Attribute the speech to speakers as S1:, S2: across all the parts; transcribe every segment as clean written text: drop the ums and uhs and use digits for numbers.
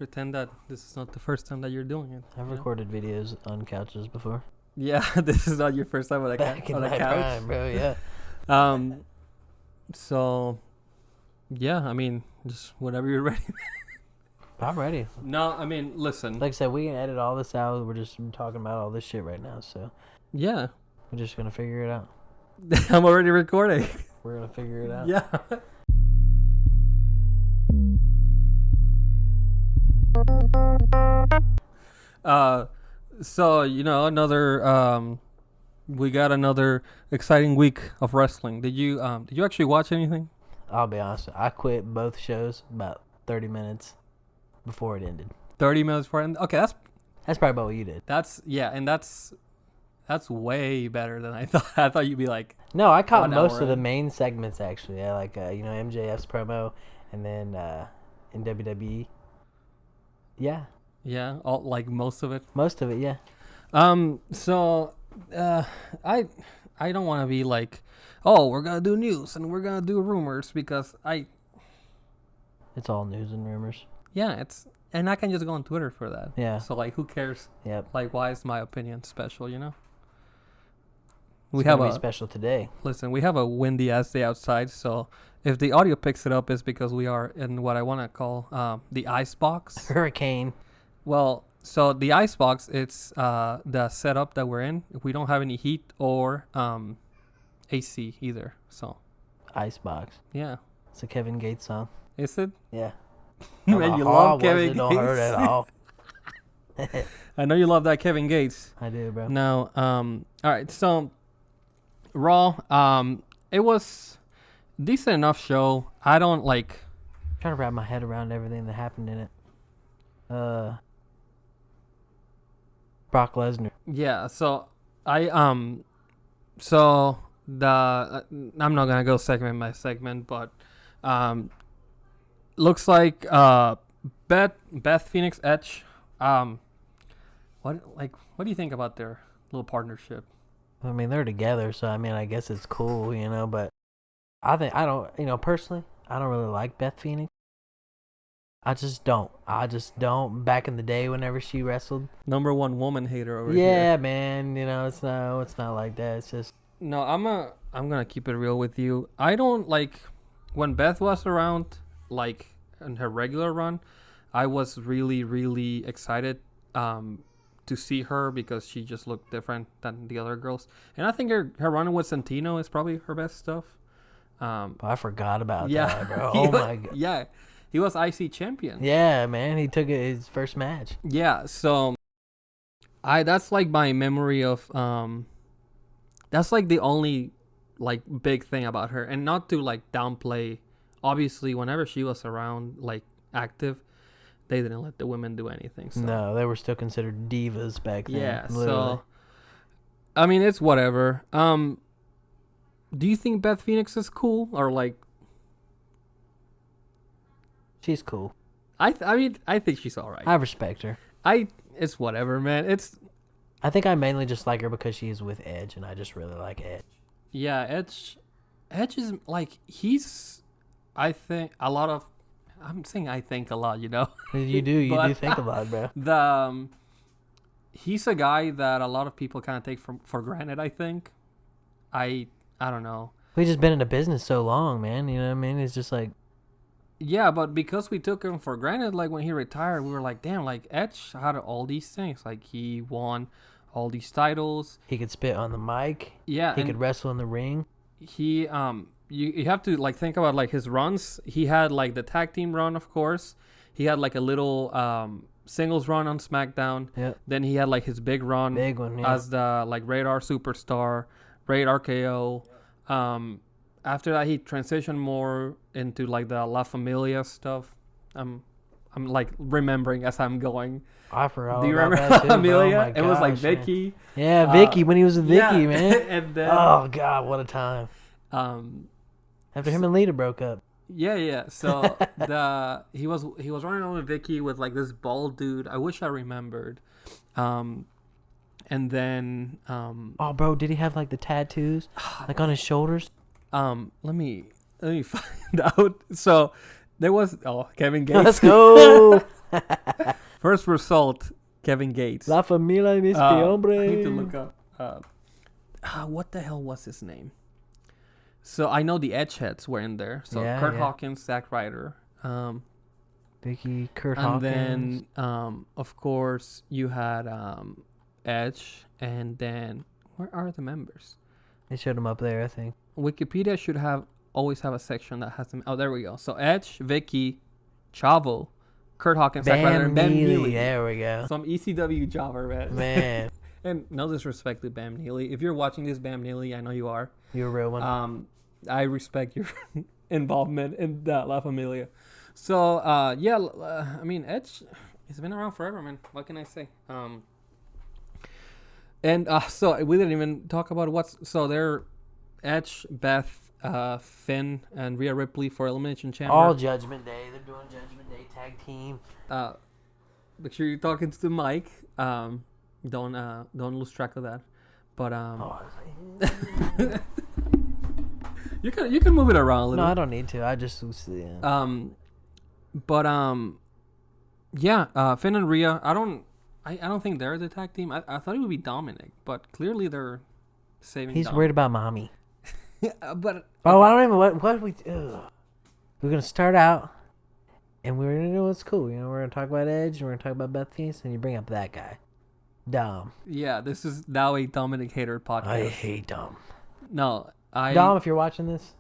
S1: pretend that this is not the first time that you're doing it.
S2: I've recorded videos on couches before.
S1: Yeah, this is not your first time on a
S2: Back in
S1: on a
S2: my
S1: couch.
S2: prime, bro. Yeah.
S1: So, yeah, I mean, just whenever you're ready.
S2: I'm ready.
S1: No, I mean, listen.
S2: Like I said, we can edit all this out. We're just talking about all this shit right now, so
S1: Yeah,
S2: we're just gonna figure it out.
S1: I'm already recording.
S2: We're gonna figure it out.
S1: Yeah. So another we got another exciting week of wrestling. Did you actually watch anything?
S2: I'll be honest. I quit both shows about 30 minutes before it ended.
S1: 30 minutes before end? Okay, that's
S2: probably about what you did.
S1: that's way better than I thought. I thought you'd be like,
S2: No, I caught
S1: 1
S2: most
S1: hour
S2: of the
S1: in.
S2: main segments actually. Yeah, like MJF's promo, and then in WWE. Yeah,
S1: yeah, all like most of it.
S2: most of it. Yeah.
S1: So I don't want to be like, oh, we're gonna do news and we're gonna do rumors because
S2: It's all news and rumors.
S1: and I can just go on Twitter for that.
S2: Yeah.
S1: So like, who cares?
S2: Yep.
S1: Like, why is my opinion special?
S2: It's gonna be special today.
S1: We have a windy ass day outside, so if the audio picks it up, it's because we are in what I want to call the ice box.
S2: Hurricane.
S1: Well, so the ice box, it's the setup that we're in. We don't have any heat or AC either. So
S2: Icebox.
S1: yeah,
S2: It's a Kevin Gates song.
S1: is it?
S2: Yeah.
S1: Man, you love Kevin
S2: It don't hurt
S1: Gates.
S2: at all.
S1: I know you love that Kevin Gates.
S2: I do, bro.
S1: Now, all right, so Raw, it was decent enough show. I don't like.
S2: Trying to wrap my head around everything that happened in it. Brock Lesnar.
S1: Yeah, so I'm not gonna go segment by segment, but looks like Beth Phoenix Edge. What do you think about their little partnership?
S2: I mean, they're together, so I mean, I guess it's cool, but personally, I don't really like Beth Phoenix. I just don't. Back in the day, whenever she wrestled.
S1: Number one woman hater over here.
S2: Yeah, man. It's not like that. It's just.
S1: No, I'm gonna keep it real with you. I don't like when Beth was around, like in her regular run. I was really, really excited to see her because she just looked different than the other girls. And I think her run with Santino is probably her best stuff.
S2: I forgot about
S1: Yeah,
S2: that, bro. Oh my god.
S1: Yeah, he was IC champion.
S2: Yeah, man. He took his first match.
S1: Yeah, so that's like my memory of that's like the only like big thing about her, and not to like downplay. Obviously, whenever she was around, like active, they didn't let the women do anything. So.
S2: No, they were still considered divas back then.
S1: Yeah,
S2: literally.
S1: so I mean, it's whatever. Do you think Beth Phoenix is cool or like?
S2: She's cool.
S1: I think she's all right.
S2: I respect her.
S1: It's whatever, man.
S2: I think I mainly just like her because she's with Edge, and I just really like Edge.
S1: Yeah, Edge is like I think a lot of. I'm saying I think a lot,
S2: You do
S1: But,
S2: think a lot, bro.
S1: He's a guy that a lot of people kind of take for granted. I think. I don't know.
S2: We just been in the business so long, man. You know what I mean? It's just like.
S1: Yeah, but because we took him for granted, like when he retired, we were like, damn, like Edge had all these things. Like he won all these titles.
S2: He could spit on the mic.
S1: Yeah,
S2: He could wrestle in the ring.
S1: He you have to like think about like his runs. He had like the tag team run, of course. He had like a little singles run on SmackDown.
S2: Yep.
S1: Then he had like his big run,
S2: Big one, yeah.
S1: as the like Radar Superstar, Radar KO. After that, he transitioned more into like the La Familia stuff. I'm like remembering as I'm going.
S2: I forgot.
S1: Do you
S2: about
S1: remember
S2: that too,
S1: La
S2: bro.
S1: Familia?
S2: Oh my
S1: It was like
S2: gosh, man.
S1: Vicky.
S2: Yeah, Vicky when he was with Vicky,
S1: yeah.
S2: man.
S1: And then,
S2: Oh god, what a time! After him and Lita broke up.
S1: Yeah. So he was running on with Vicky with like this bald dude. I wish I remembered. And then
S2: Oh, bro, did he have like the tattoos, like on his shoulders?
S1: let me find out. So there was Kevin Gates.
S2: Let's go.
S1: First result, Kevin Gates.
S2: La familia mis hombre.
S1: I need to look up. What the hell was his name? So I know the Edgeheads were in there. So Kurt Hawkins, Zack Ryder.
S2: Vicky, Kurt
S1: and
S2: Hawkins.
S1: And then, of course, you had Edge. And then, where are the members?
S2: They showed them up there, I think.
S1: Wikipedia should always have a section that has them. Oh, there we go. So Edge, Vicky, Chavo, Kurt Hawkins, Zack Ryder, and Bam Neely.
S2: There we go.
S1: Some ECW jobber,
S2: man.
S1: And no disrespect to Bam Neely. If you're watching this, Bam Neely, I know you are.
S2: You're a real one.
S1: I respect your involvement in La Familia. So, I mean, Edge, he's been around forever, man. What can I say? So we didn't even talk about so they're Edge, Beth, Finn, and Rhea Ripley for Elimination Chamber.
S2: All Judgment Day. They're doing Judgment Day tag team.
S1: Make sure you're talking to the mic. Don't lose track of that. But you can move it around a little.
S2: No, I don't need to. I just
S1: Finn and Rhea. I don't think they're the tag team. I thought it would be Dominic, but clearly they're saving.
S2: He's worried about mommy.
S1: But
S2: I don't even what we. Ugh. We're gonna start out, and we're gonna do what's cool. You know, we're gonna talk about Edge, and we're gonna talk about Beth Phoenix, and you bring up that guy, Dom.
S1: Yeah, this is now a Dominic hater podcast.
S2: I hate Dom.
S1: No,
S2: Dom, if you're watching this,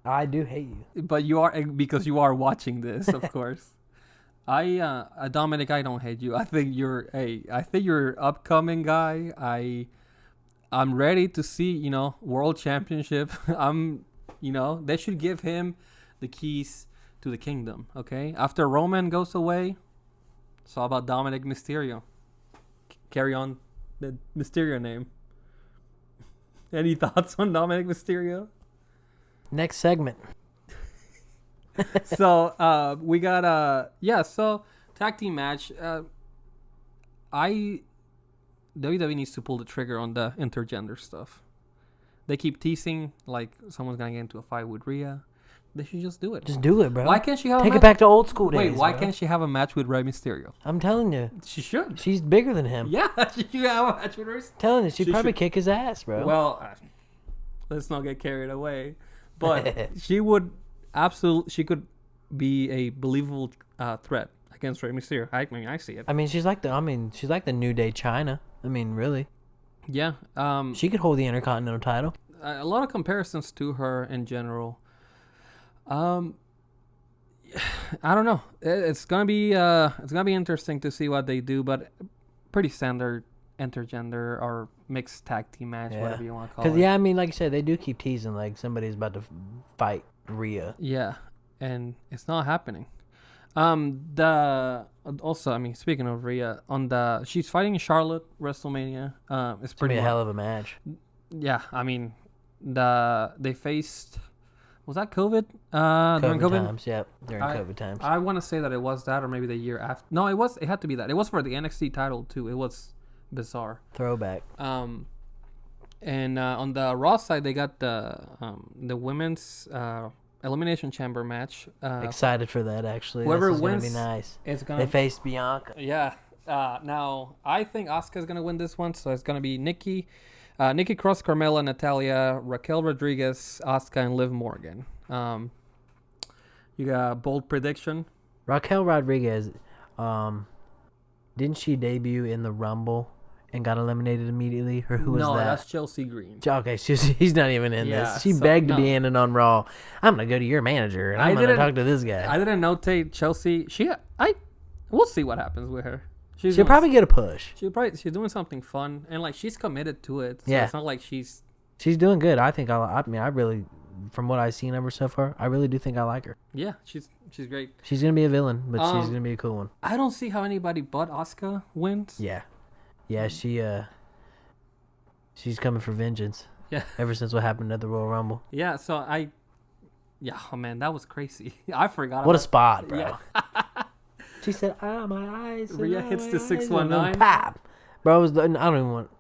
S2: I do hate you.
S1: But you are, because you are watching this, of course. Dominic, I don't hate you. I think you're upcoming guy. I'm ready to see, world championship. They should give him the keys to the kingdom, okay? After Roman goes away, it's all about Dominic Mysterio. Carry on the Mysterio name. Any thoughts on Dominic Mysterio?
S2: Next segment.
S1: So, we got tag team match. WWE needs to pull the trigger on the intergender stuff. They keep teasing like someone's gonna get into a fight with Rhea. They should just do it.
S2: Just do it, bro.
S1: Why can't she have
S2: Take it back to old school days?
S1: Wait, why can't she have a match with Rey Mysterio?
S2: I'm telling you.
S1: She should.
S2: She's bigger than him.
S1: Yeah, she should have a match with Rey.
S2: Telling you, she'd probably kick his ass, bro.
S1: Well, let's not get carried away. But she would she could be a believable threat against Rey Mysterio. I mean, I see it.
S2: I mean, she's like the New Day China. I mean, really.
S1: Yeah.
S2: She could hold the Intercontinental title.
S1: A lot of comparisons to her in general. I don't know. It's gonna be interesting to see what they do, but pretty standard intergender or mixed tag team match, whatever you want to call it.
S2: Because I mean, like you said, they do keep teasing like somebody's about to fight Rhea.
S1: Yeah, and it's not happening. Speaking of Rhea, she's fighting Charlotte WrestleMania. It's pretty
S2: a hell of a match.
S1: Yeah, I mean, they faced. Was that COVID? During COVID
S2: times, yep. During COVID times.
S1: I want to say that it was that, or maybe the year after. No, it had to be that. It was for the NXT title too. It was bizarre.
S2: Throwback.
S1: And on the Raw side, they got the women's Elimination Chamber match.
S2: Excited for that, actually.
S1: Whoever
S2: this is
S1: wins,
S2: gonna be nice. They faced Bianca.
S1: Yeah. Now I think Asuka's gonna win this one, so it's gonna be Nikki Cross, Carmella, Natalia, Raquel Rodriguez, Asuka, and Liv Morgan. You got a bold prediction?
S2: Raquel Rodriguez, didn't she debut in the Rumble and got eliminated immediately? Or who was that?
S1: No, that's Chelsea Green.
S2: Okay, he's not even in this. She begged to be in it on Raw. I'm going to go to your manager and I'm going to talk to this guy.
S1: I didn't notate Chelsea. We'll see what happens with her.
S2: She'll probably get a push.
S1: She's doing something fun, and like she's committed to it. So it's not like she's
S2: doing good. I think I really, from what I've seen of her so far, I really do think I like her.
S1: Yeah, she's great.
S2: She's gonna be a villain, but she's gonna be a cool one.
S1: I don't see how anybody but Asuka wins.
S2: Yeah, she's coming for vengeance.
S1: Yeah.
S2: Ever since what happened at the Royal Rumble.
S1: Yeah. So oh man, that was crazy. I forgot.
S2: What a spot, bro.
S1: Yeah.
S2: She said, my eyes.
S1: Rhea hits the 619.
S2: Pop. Bro, I don't even want.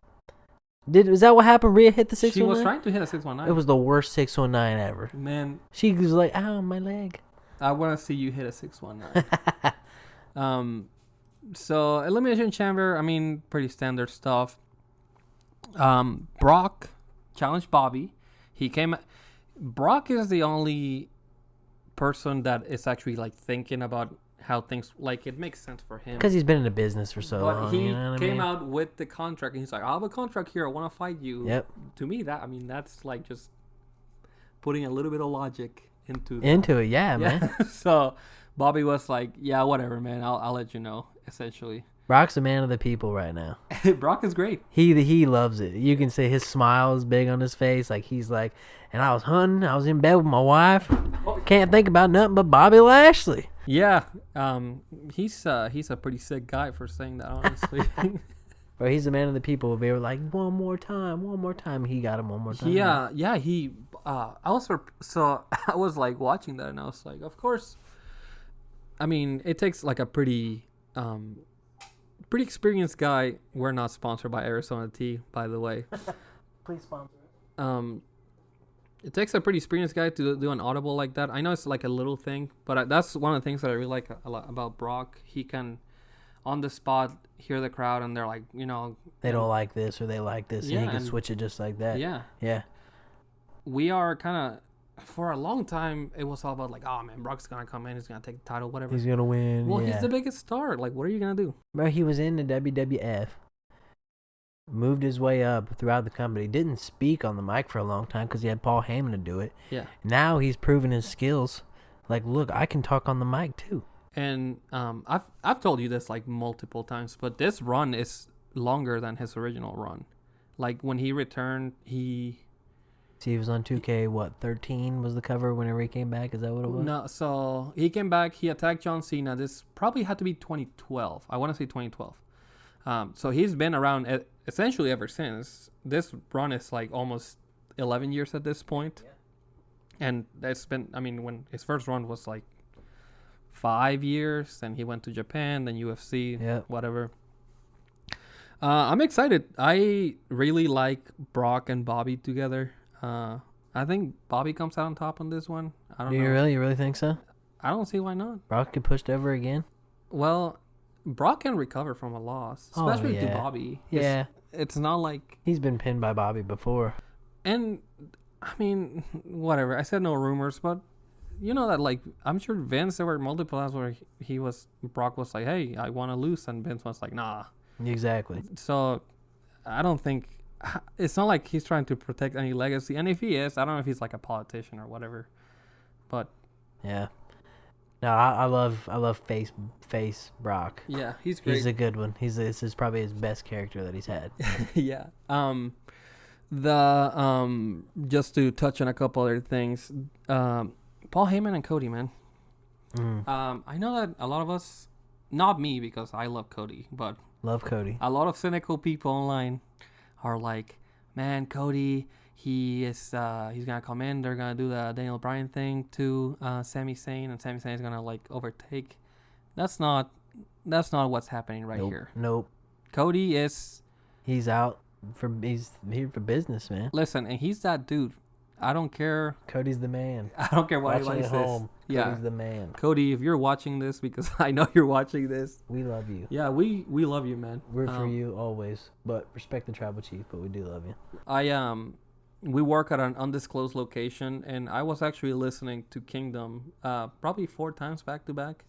S2: Is that what happened? Rhea hit the 619?
S1: She was trying to hit a 619.
S2: It was the worst 619 ever.
S1: Man.
S2: She was like, ow, my leg.
S1: I want to see you hit a 619. So Elimination Chamber, I mean, pretty standard stuff. Brock challenged Bobby. Brock is the only person that is actually like thinking about how things, like, it makes sense for him.
S2: Because he's been in the business for so
S1: But
S2: long.
S1: he
S2: You know what I
S1: came
S2: mean?
S1: out with the contract, and he's like, I have a contract here. I want to fight you.
S2: Yep.
S1: To me, that's like just putting a little bit of logic into that.
S2: Into it, yeah, man.
S1: So Bobby was like, yeah, whatever, man. I'll let you know, essentially.
S2: Brock's a man of the people right now.
S1: Brock is great.
S2: He loves it. You can see his smile is big on his face. Like, he's like, and I was hunting. I was in bed with my wife. Can't think about nothing but Bobby Lashley.
S1: Yeah. He's a pretty sick guy for saying that, honestly.
S2: Or he's a man of the people. They were like, one more time. He got him one more time.
S1: Yeah. He. I was like watching that, and I was like, of course. I mean, it takes like a pretty experienced guy. We're not sponsored by Arizona Tea, by the way.
S2: Please sponsor it.
S1: It takes a pretty experienced guy to do an audible like that. I know it's like a little thing, but that's one of the things that I really like a lot about Brock. He can, on the spot, hear the crowd, and they're like,
S2: they don't like this or they like this, and he can
S1: and
S2: switch it just like that.
S1: Yeah. We are kind of, for a long time, it was all about like, oh man, Brock's gonna come in, he's gonna take the title, whatever.
S2: He's gonna win.
S1: Well,
S2: yeah.
S1: he's the biggest star. Like, what are you gonna do?
S2: Bro, he was in the WWF, moved his way up throughout the company, didn't speak on the mic for a long time because he had Paul Heyman to do it.
S1: Yeah.
S2: Now he's proven his skills. Like, look, I can talk on the mic too.
S1: And I've told you this like multiple times, but this run is longer than his original run. Like, when he returned, he
S2: was on 2K, 13 was the cover whenever he came back? Is that what it was?
S1: No, so he came back, he attacked John Cena. This probably had to be 2012. I want to say 2012. So he's been around essentially ever since. This run is like almost 11 years at this point. Yeah. And that's been, I mean, when his first run was like 5 years, then he went to Japan, then UFC, whatever. I'm excited. I really like Brock and Bobby together. I think Bobby comes out on top on this one. I don't know.
S2: You really think so?
S1: I don't see why not.
S2: Brock get pushed over again?
S1: Well, Brock can recover from a loss, especially to Bobby.
S2: Yeah.
S1: It's not like
S2: he's been pinned by Bobby before.
S1: And I mean, whatever. I said no rumors, but you know that, like, I'm sure Vince, there were multiple times where Brock was like, hey, I want to lose, and Vince was like, nah.
S2: Exactly.
S1: So I don't think, it's not like he's trying to protect any legacy. And if he is, I don't know if he's like a politician or whatever. But
S2: yeah. No, I love face Brock.
S1: Yeah, he's great.
S2: He's a good one. This is probably his best character that he's had.
S1: Yeah. Just to touch on a couple other things, Paul Heyman and Cody, man. I know that a lot of us, not me because I love Cody, but
S2: love Cody.
S1: A lot of cynical people online are like, man, Cody, he's gonna come in. They're gonna do the Daniel Bryan thing to Sami Zayn, and Sami Zayn is gonna like overtake. That's not what's happening here.
S2: Nope.
S1: Cody is.
S2: He's here for business, man.
S1: Listen, and he's that dude. I don't care.
S2: Cody's the man.
S1: I don't care what anybody says. Yeah,
S2: Cody's the man.
S1: Cody, if you're watching this, because I know you're watching this,
S2: we love you.
S1: Yeah, we love you, man.
S2: We're for you always, but respect the tribal chief. But we do love you.
S1: We work at an undisclosed location, and I was actually listening to Kingdom probably 4 times back to back.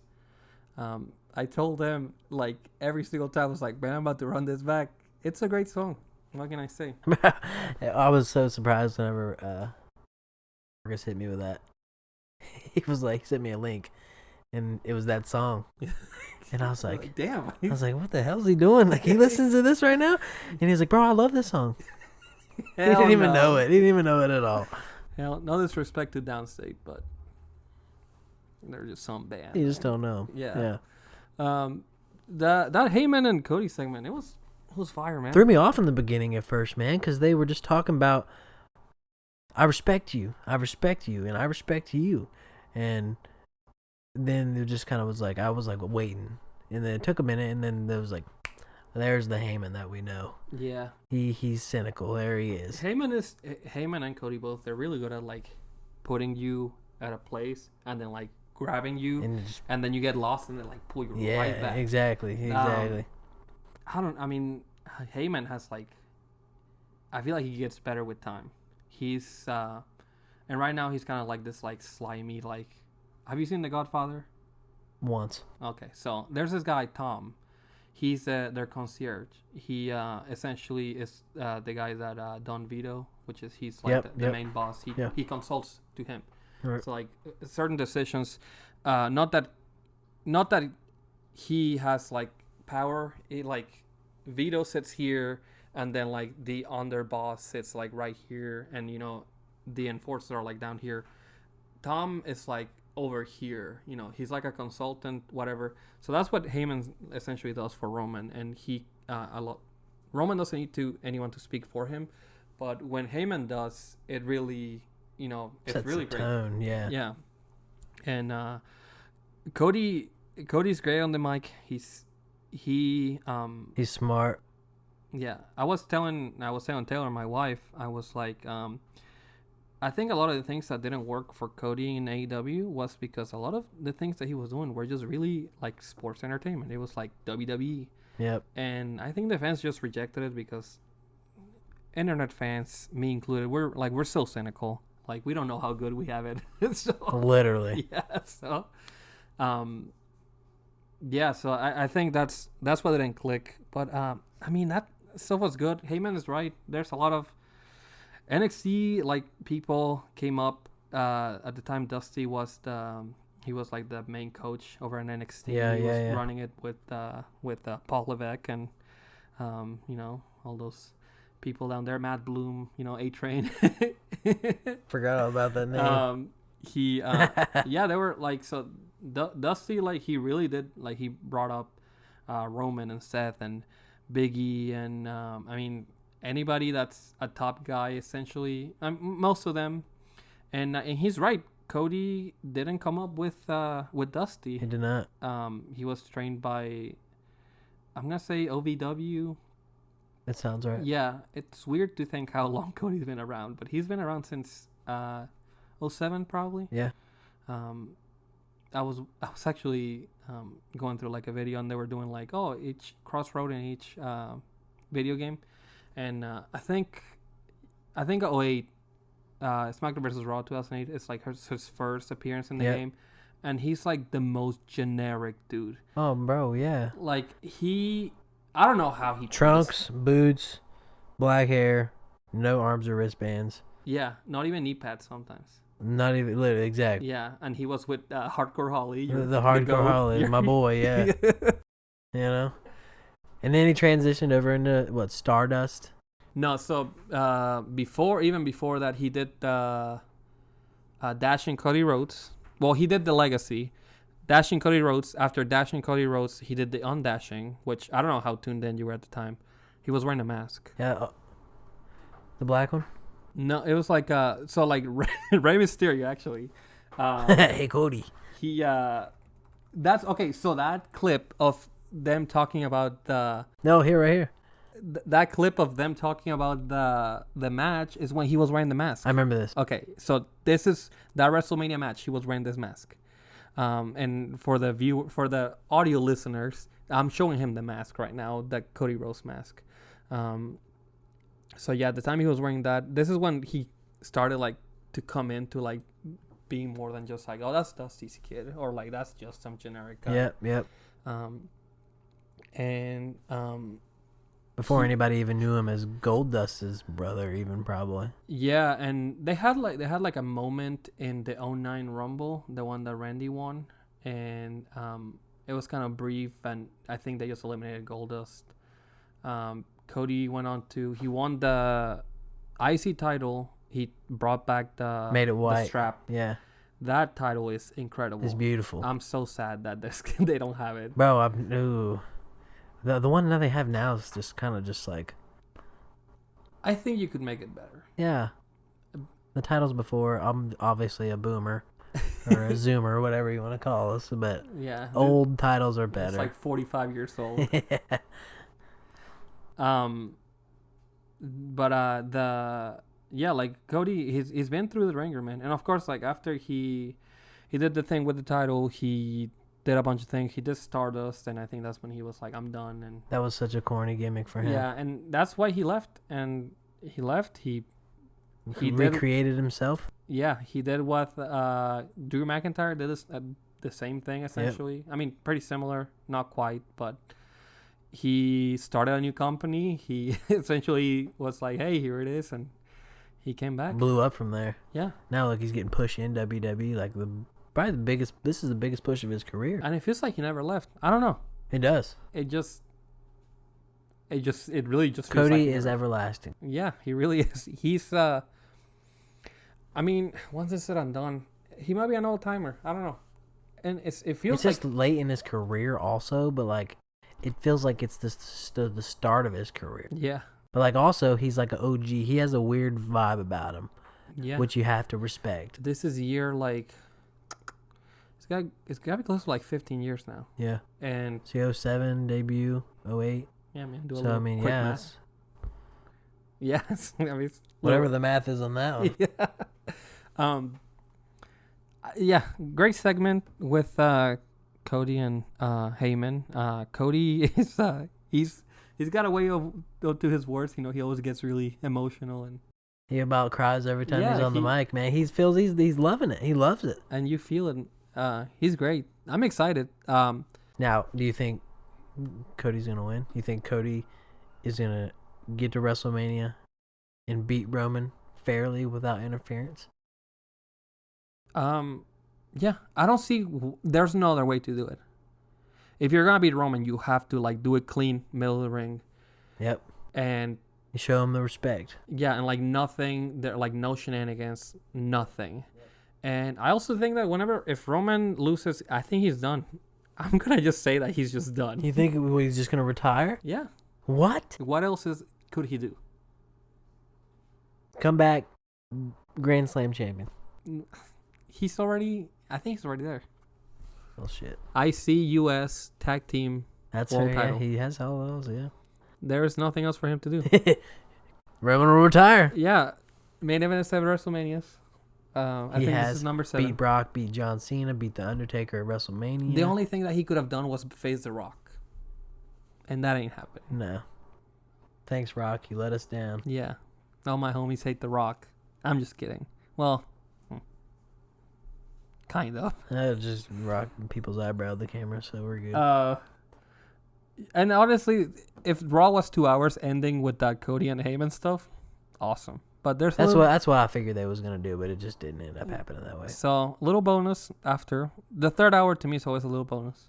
S1: I told them like every single time, I was like, man, I'm about to run this back. It's a great song. What can I say?
S2: I was so surprised whenever Marcus hit me with that. He sent me a link, and it was that song. And I was like,
S1: damn.
S2: I was like, what the hell's he doing? Like, he listens to this right now? And he's like, bro, I love this song. He didn't even know it. He didn't even know it at all.
S1: Hell, no disrespect to Downstate, but they're just some band.
S2: You just don't know.
S1: Yeah. That Heyman and Cody segment, it was fire, man.
S2: Threw me off in the beginning at first, man, because they were just talking about, I respect you, and I respect you. And then it just kind of was like, I was like waiting. And then it took a minute, and then there was like, there's the Heyman that we know.
S1: Yeah.
S2: He's cynical. There he is.
S1: Heyman and Cody both, they're really good at like putting you at a place and then like grabbing you, and then you get lost and they like pull you right back.
S2: Exactly.
S1: I mean, Heyman has like, I feel like he gets better with time. He's and right now he's kind of like this like slimy like. Have you seen The Godfather?
S2: Once.
S1: Okay, so there's this guy Tom. He's their concierge. He essentially is the guy that Don Vito, which is he's like the main boss. He consults to him. Right. So like certain decisions, not that he has like power. Like Vito sits here, and then like the underboss sits like right here, and you know the enforcers are like down here. Tom is like over here, you know, he's like a consultant, whatever. So that's what Heyman essentially does for Roman, and he Roman doesn't need anyone to speak for him, but when Heyman does, it really, you know, it's
S2: sets
S1: really
S2: the
S1: great.
S2: Tone, yeah.
S1: And Cody's great on the mic. He's
S2: smart.
S1: Yeah, I was telling Taylor, my wife, I was like, I think a lot of the things that didn't work for Cody in AEW was because a lot of the things that he was doing were just really like sports entertainment. It was like WWE.
S2: Yep.
S1: And I think the fans just rejected it because internet fans, me included, we're so cynical. Like we don't know how good we have it. So,
S2: literally.
S1: Yeah. So, yeah. So I think that's why they didn't click. But I mean that stuff was good. Heyman is right. There's a lot of NXT like people came up at the time. Dusty was he was like the main coach over in NXT. He was running it with Paul Levesque and you know, all those people down there. Matt Bloom, you know, A-Train.
S2: Forgot about that name.
S1: They were like, so Dusty, like he really did, like he brought up Roman and Seth and Big E and I mean anybody that's a top guy essentially, most of them, and he's right. Cody didn't come up with Dusty.
S2: He did not.
S1: He was trained by, I'm gonna say OVW.
S2: That sounds right.
S1: Yeah, it's weird to think how long Cody's been around, but he's been around since 07 probably.
S2: Yeah.
S1: I was actually going through like a video, and they were doing like, each crossroad in each video game. And I think 08, SmackDown vs. Raw 2008 is like his first appearance in the game. And he's like the most generic dude.
S2: Oh, bro, yeah.
S1: Like I don't know how he...
S2: Trunks, boots, black hair, no arms or wristbands.
S1: Yeah, not even knee pads sometimes.
S2: Not even, literally, exactly.
S1: Yeah, and he was with Hardcore Holly.
S2: The Hardcore Holly, my boy, yeah. You know? And then he transitioned over into, Stardust?
S1: No, so before that, he did Dashing Cody Rhodes. Well, he did the Legacy. Dashing Cody Rhodes. After Dashing Cody Rhodes, he did the Undashing, which I don't know how tuned in you were at the time. He was wearing a mask.
S2: Yeah. The black one?
S1: No, it was like, so like Rey Mysterio, actually.
S2: Hey, Cody.
S1: That's, okay, so that clip of them talking about the...
S2: No, right here.
S1: That clip of them talking about the match is when he was wearing the mask.
S2: I remember this.
S1: Okay, so this is that WrestleMania match. He was wearing this mask. And for the audio listeners, I'm showing him the mask right now, the Cody Rhodes mask. So yeah, the time he was wearing that, this is when he started like to come into like being more than just like, that's Dusty's kid, or like that's just some generic guy.
S2: Yep. Before anybody even knew him as Goldust's brother, even probably.
S1: Yeah, and they had like a moment in the 09 Rumble, the one that Randy won, and it was kind of brief, and I think they just eliminated Goldust. Cody went on he won the IC title. He brought back
S2: made it white.
S1: The strap.
S2: Yeah.
S1: That title is incredible.
S2: It's beautiful.
S1: I'm so sad that they don't have it.
S2: Bro, the one that they have now is just kind of just like...
S1: I think you could make it better.
S2: Yeah. The titles before, I'm obviously a boomer. Or a zoomer, or whatever you want to call us. But
S1: yeah,
S2: old titles are better.
S1: It's like 45 years old. But like Cody, he's been through the ringer, man. And of course, like after he he did the thing with the title. He did a bunch of things. He did Stardust, and I think that's when he was like, I'm done. And
S2: That was such a corny gimmick for him.
S1: yeah, and that's why he left. And he left. He
S2: recreated himself.
S1: Yeah, he did what Drew McIntyre did the same thing essentially. I mean, pretty similar, not quite, but he started a new company. He essentially was like, "Hey, here it is," and he came back.
S2: Blew up from there.
S1: Yeah.
S2: Now look, he's getting pushed in WWE. Like probably the biggest. This is the biggest push of his career.
S1: And it feels like he never left. I don't know.
S2: It does.
S1: It really just feels
S2: Cody
S1: like
S2: is everlasting.
S1: Yeah, he really is. He's I mean, once it's said and done, he might be an old timer. I don't know. And it feels
S2: it's just late in his career also, but like it feels like it's the start of his career.
S1: Yeah.
S2: But like also he's like an OG. He has a weird vibe about him.
S1: Yeah.
S2: Which you have to respect.
S1: This is year like it's got to be close to like 15 years now.
S2: Yeah.
S1: And
S2: so 07 debut, 08.
S1: Yeah, man.
S2: So I mean, yeah. Math.
S1: Yes. I mean,
S2: whatever the math is on that one.
S1: Yeah. Yeah, great segment with Cody and Heyman. Cody is he's got a way of to his words. You know, he always gets really emotional and
S2: he about cries every time he's on the mic. Man, he's loving it. He loves it,
S1: and you feel it. He's great. I'm excited.
S2: Now, do you think Cody's gonna win? You think Cody is gonna get to WrestleMania and beat Roman fairly without interference?
S1: Yeah, I don't see. There's no other way to do it. If you're gonna beat Roman, you have to like do it clean, middle of the ring.
S2: Yep.
S1: And
S2: you show him the respect.
S1: Yeah, and like nothing. There like no shenanigans, nothing. Yep. And I also think that if Roman loses, I think he's done. I'm gonna just say that he's just done.
S2: You think he's just gonna retire?
S1: Yeah.
S2: What?
S1: What else could he do?
S2: Come back, Grand Slam champion.
S1: I think he's already there.
S2: Oh shit.
S1: IC US tag team.
S2: That's world title. Yeah, he has all those. Yeah.
S1: There is nothing else for him to do.
S2: Roman will retire.
S1: Yeah, main event of 7 WrestleManias. I think this is number 7.
S2: Beat Brock, beat John Cena, beat The Undertaker at WrestleMania.
S1: The only thing that he could have done was face The Rock. And that ain't happening.
S2: No. Thanks, Rock. You let us down.
S1: Yeah. All my homies hate The Rock. I'm just kidding. Well, kind of.
S2: Just rock people's eyebrow at the camera, so we're good.
S1: And honestly, if Raw was 2 hours ending with that Cody and Heyman stuff, awesome. But that's
S2: what I figured they was gonna do, but it just didn't end up happening that way.
S1: So little bonus after the third hour to me is always a little bonus.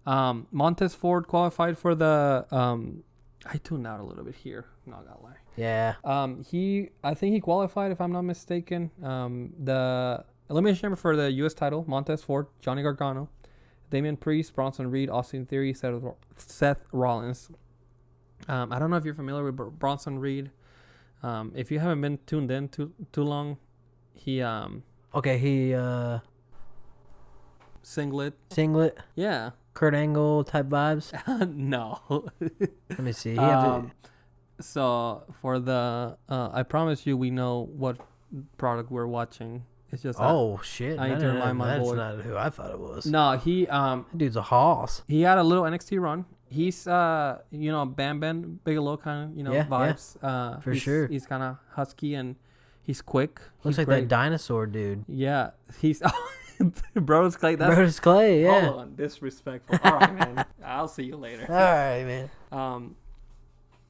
S1: Montez Ford qualified for the. I tuned out a little bit here. Not gonna lie.
S2: Yeah.
S1: I think he qualified if I'm not mistaken. The elimination chamber for the U.S. title: Montez Ford, Johnny Gargano, Damian Priest, Bronson Reed, Austin Theory, Seth Rollins. I don't know if you're familiar with Bronson Reed. If you haven't been tuned in too long, he singlet. Yeah.
S2: Kurt Angle type vibes.
S1: No.
S2: Let me see.
S1: So for the I promise you we know what product we're watching. It's just
S2: shit.
S1: I need to remind my boy.
S2: That's not who I thought it was.
S1: No, he
S2: that dude's a hoss.
S1: He had a little NXT run. He's Bam Bam Bigelow kind of vibes.
S2: Yeah, for sure.
S1: He's kind of husky and he's quick.
S2: Looks like that dinosaur dude.
S1: Yeah, he's Brodus Clay.
S2: Brodus Clay. Yeah.
S1: Hold on, disrespectful. All right, man. I'll see you later.
S2: All right, man.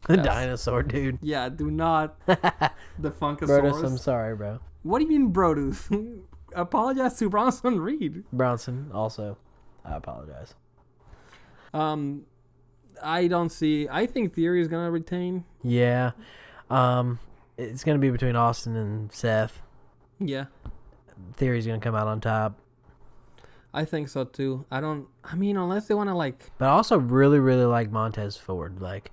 S2: The dinosaur dude.
S1: Yeah, do not the Funkasaurus.
S2: Brodus, I'm sorry, bro.
S1: What do you mean, Brodus? Apologize to Bronson Reed.
S2: Bronson, also, I apologize.
S1: I think Theory is gonna retain.
S2: Yeah. It's gonna be between Austin and Seth.
S1: Yeah.
S2: Theory's gonna come out on top.
S1: I think so too. Unless they want to
S2: But I also really, really like Montez Ford. Like,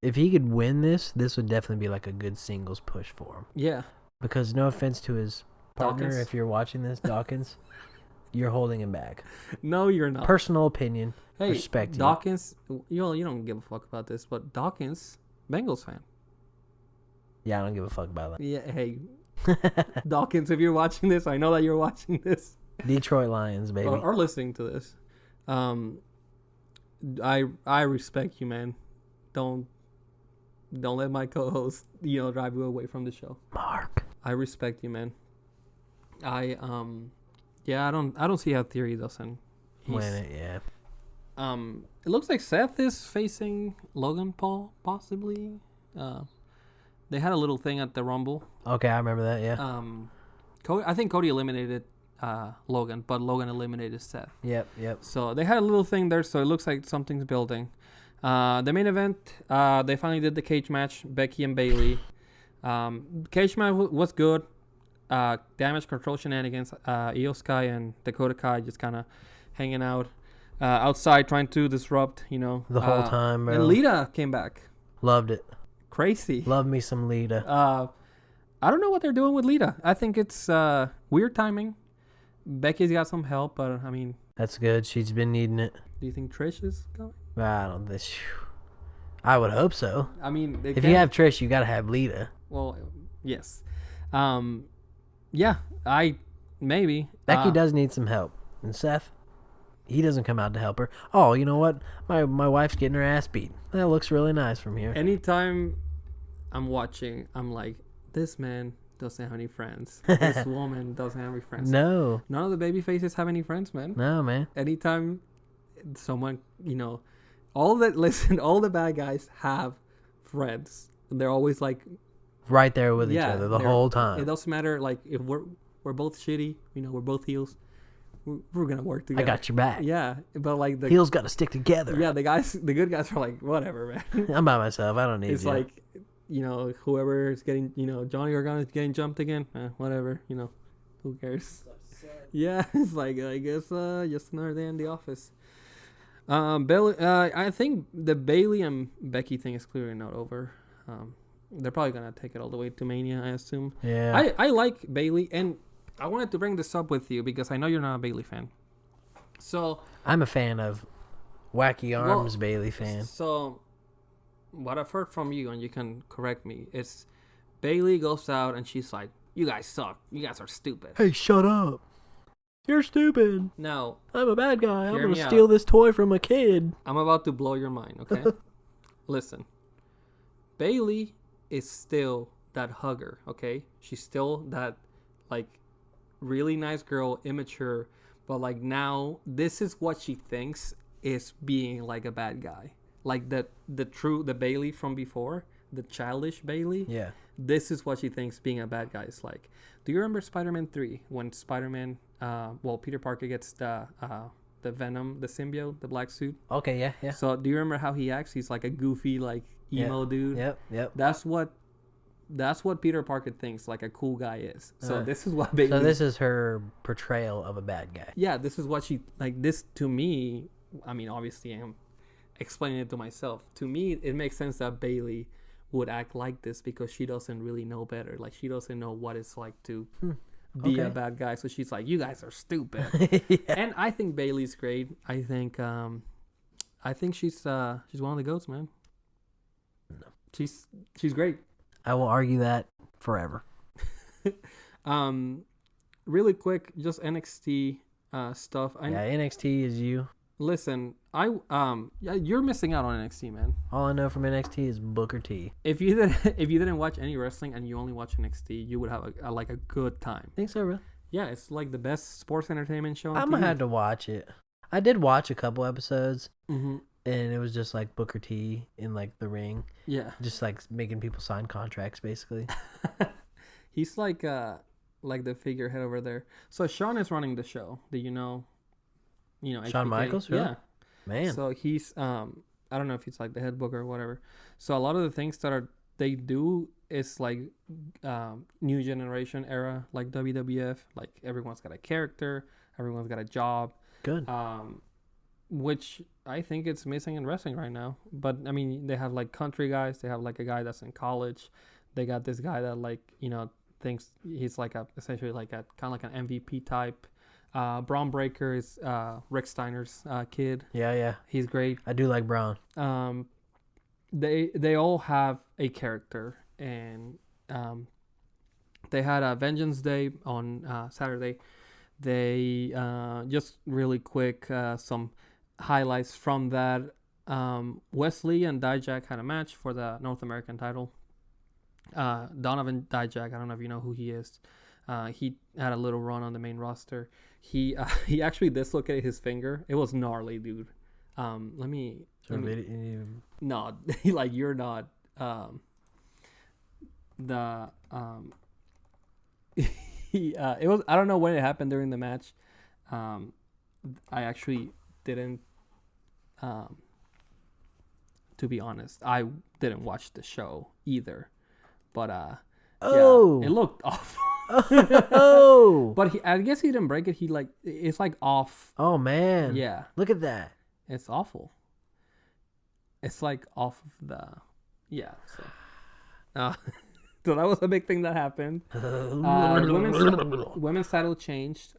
S2: if he could win this would definitely be like a good singles push for him.
S1: Yeah.
S2: Because no offense to his partner,
S1: Dawkins.
S2: if you're watching this, Dawkins, you're holding him back.
S1: No, you're not.
S2: Personal opinion.
S1: Hey,
S2: respect
S1: Dawkins, you don't give a fuck about this, but Dawkins, Bengals fan.
S2: Yeah, I don't give a fuck about that.
S1: Yeah, hey, Dawkins, if you're watching this, I know that you're watching this.
S2: Detroit Lions, baby.
S1: Or listening to this. I respect you, man. Don't let my co-host, drive you away from the show.
S2: Mark.
S1: I respect you, man. I don't see how Theory doesn't
S2: Win it, yeah.
S1: It looks like Seth is facing Logan Paul, possibly. They had a little thing at the Rumble.
S2: Okay, I remember that, yeah.
S1: I think Cody eliminated Logan, but Logan eliminated Seth.
S2: Yep.
S1: So they had a little thing there, so it looks like something's building. The main event, they finally did the cage match, Becky and Bayley. Cage match was good. Damage control shenanigans. Io Sky and Dakota Kai just kind of hanging out outside, trying to disrupt,
S2: the whole time, bro.
S1: And Lita came back.
S2: Loved it.
S1: Crazy.
S2: Love me some Lita.
S1: I don't know what they're doing with Lita. I think it's weird timing. Becky's got some help, but I mean,
S2: that's good. She's been needing it.
S1: Do you think Trish is coming?
S2: I would hope so.
S1: I mean,
S2: if you have Trish, you gotta have Lita.
S1: Well, yes. Yeah, maybe.
S2: Becky does need some help, and Seth, he doesn't come out to help her. Oh, you know what? My wife's getting her ass beat. That looks really nice from here.
S1: Anytime I'm watching, I'm like, this man doesn't have any friends. This woman doesn't have any friends.
S2: No.
S1: None of the baby faces have any friends, man.
S2: No, man.
S1: Anytime someone, all the bad guys have friends. They're always like
S2: right there with each other the whole time.
S1: It doesn't matter, like, if we're both shitty, we're both heels. We're gonna work together.
S2: I got your back.
S1: Yeah, but like the
S2: heels got to stick together.
S1: Yeah, the good guys are like, whatever, man.
S2: I'm by myself. I don't need you.
S1: It's like, whoever is getting, Johnny Gargano is getting jumped again. Whatever, who cares? Yeah, it's like, I guess just another day in the office. I think the Bayley and Becky thing is clearly not over. They're probably gonna take it all the way to Mania, I assume.
S2: Yeah.
S1: I like Bayley, and I wanted to bring this up with you because I know you're not a Bayley fan. So
S2: I'm a fan of Wacky Arms Bayley fan.
S1: So what I've heard from you, and you can correct me, is Bayley goes out and she's like, "You guys suck. You guys are stupid."
S2: Hey, shut up. You're stupid.
S1: No.
S2: I'm a bad guy. I'm gonna steal this toy from a kid.
S1: I'm about to blow your mind, okay? Listen. Bayley is still that hugger, okay? She's still that, like, really nice girl, immature, but like now this is what she thinks is being like a bad guy. Like the Bayley from before, the childish Bayley.
S2: Yeah.
S1: This is what she thinks being a bad guy is like. Do you remember Spider-Man 3 when Spider-Man Peter Parker gets the Venom, the symbiote, the black suit?
S2: Okay, yeah.
S1: So do you remember how he acts? He's like a goofy, like, emo dude.
S2: Yep.
S1: That's what Peter Parker thinks like a cool guy is. So this is what Bayley.
S2: So this is her portrayal of a bad guy.
S1: Yeah, this is what she like. This to me, I mean, obviously I'm explaining it to myself. To me, it makes sense that Bayley would act like this because she doesn't really know better. Like, she doesn't know what it's like to be a bad guy. So she's like, "You guys are stupid." Yeah. And I think Bayley's great. I think she's one of the goats, man. No, she's great.
S2: I will argue that forever.
S1: Really quick, just NXT stuff.
S2: NXT is you.
S1: Listen, you're missing out on NXT, man.
S2: All I know from NXT is Booker T.
S1: If you didn't watch any wrestling and you only watch NXT, you would have a good time.
S2: Think so, really?
S1: Yeah, it's like the best sports entertainment show on
S2: I'm
S1: TV.
S2: gonna have to watch it. I did watch a couple episodes.
S1: Mm-hmm.
S2: And it was just like Booker T in like the ring.
S1: Yeah.
S2: Just like making people sign contracts, basically.
S1: He's like the figurehead over there. So Shawn is running the show. Do you know?
S2: Shawn
S1: HBK?
S2: Michaels? Really?
S1: Yeah.
S2: Man.
S1: So he's I don't know if he's like the head booker or whatever. So a lot of the things that they do is like new generation era, like WWF. Like, everyone's got a character, everyone's got a job.
S2: Good.
S1: Which I think it's missing in wrestling right now. But I mean, they have like country guys. They have like a guy that's in college. They got this guy that, like, thinks he's like essentially like a kind of like an MVP type. Braun Breaker is Rick Steiner's kid.
S2: Yeah.
S1: He's great.
S2: I do like Braun.
S1: They all have a character, and they had a Vengeance Day on Saturday. They just really quick some highlights from that. Wesley and Dijak had a match for the North American title. Donovan Dijak, I don't know if you know who he is. He had a little run on the main roster. He he actually dislocated his finger. It was gnarly, dude. Let me. No, like you're not. It was. I don't know when it happened during the match. I actually didn't. To be honest, I didn't watch the show either. But yeah, it looked awful.
S2: Oh.
S1: But I guess he didn't break it. It's like off.
S2: Oh man.
S1: Yeah.
S2: Look at that.
S1: It's awful. It's like off of the. Yeah. So that was a big thing that happened. Women's title changed.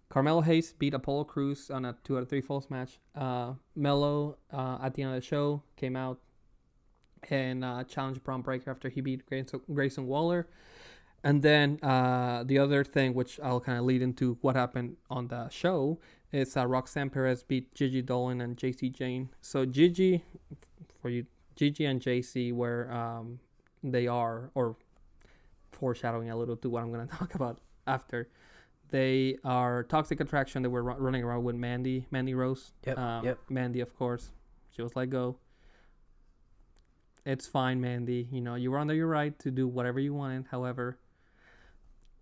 S1: Carmelo Hayes beat Apollo Crews on a 2 out of 3 falls match. Melo at the end of the show came out and challenged Braun Breaker after he beat Grayson Waller. And then the other thing, which I'll kind of lead into what happened on the show, is Roxanne Perez beat Gigi Dolan and JC Jane. So Gigi and JC were they are, or foreshadowing a little to what I'm going to talk about after. They are Toxic Attraction. They were running around with Mandy Rose.
S2: Yep.
S1: Mandy, of course. She was let go. It's fine, Mandy. You know, you were under your right to do whatever you wanted. However,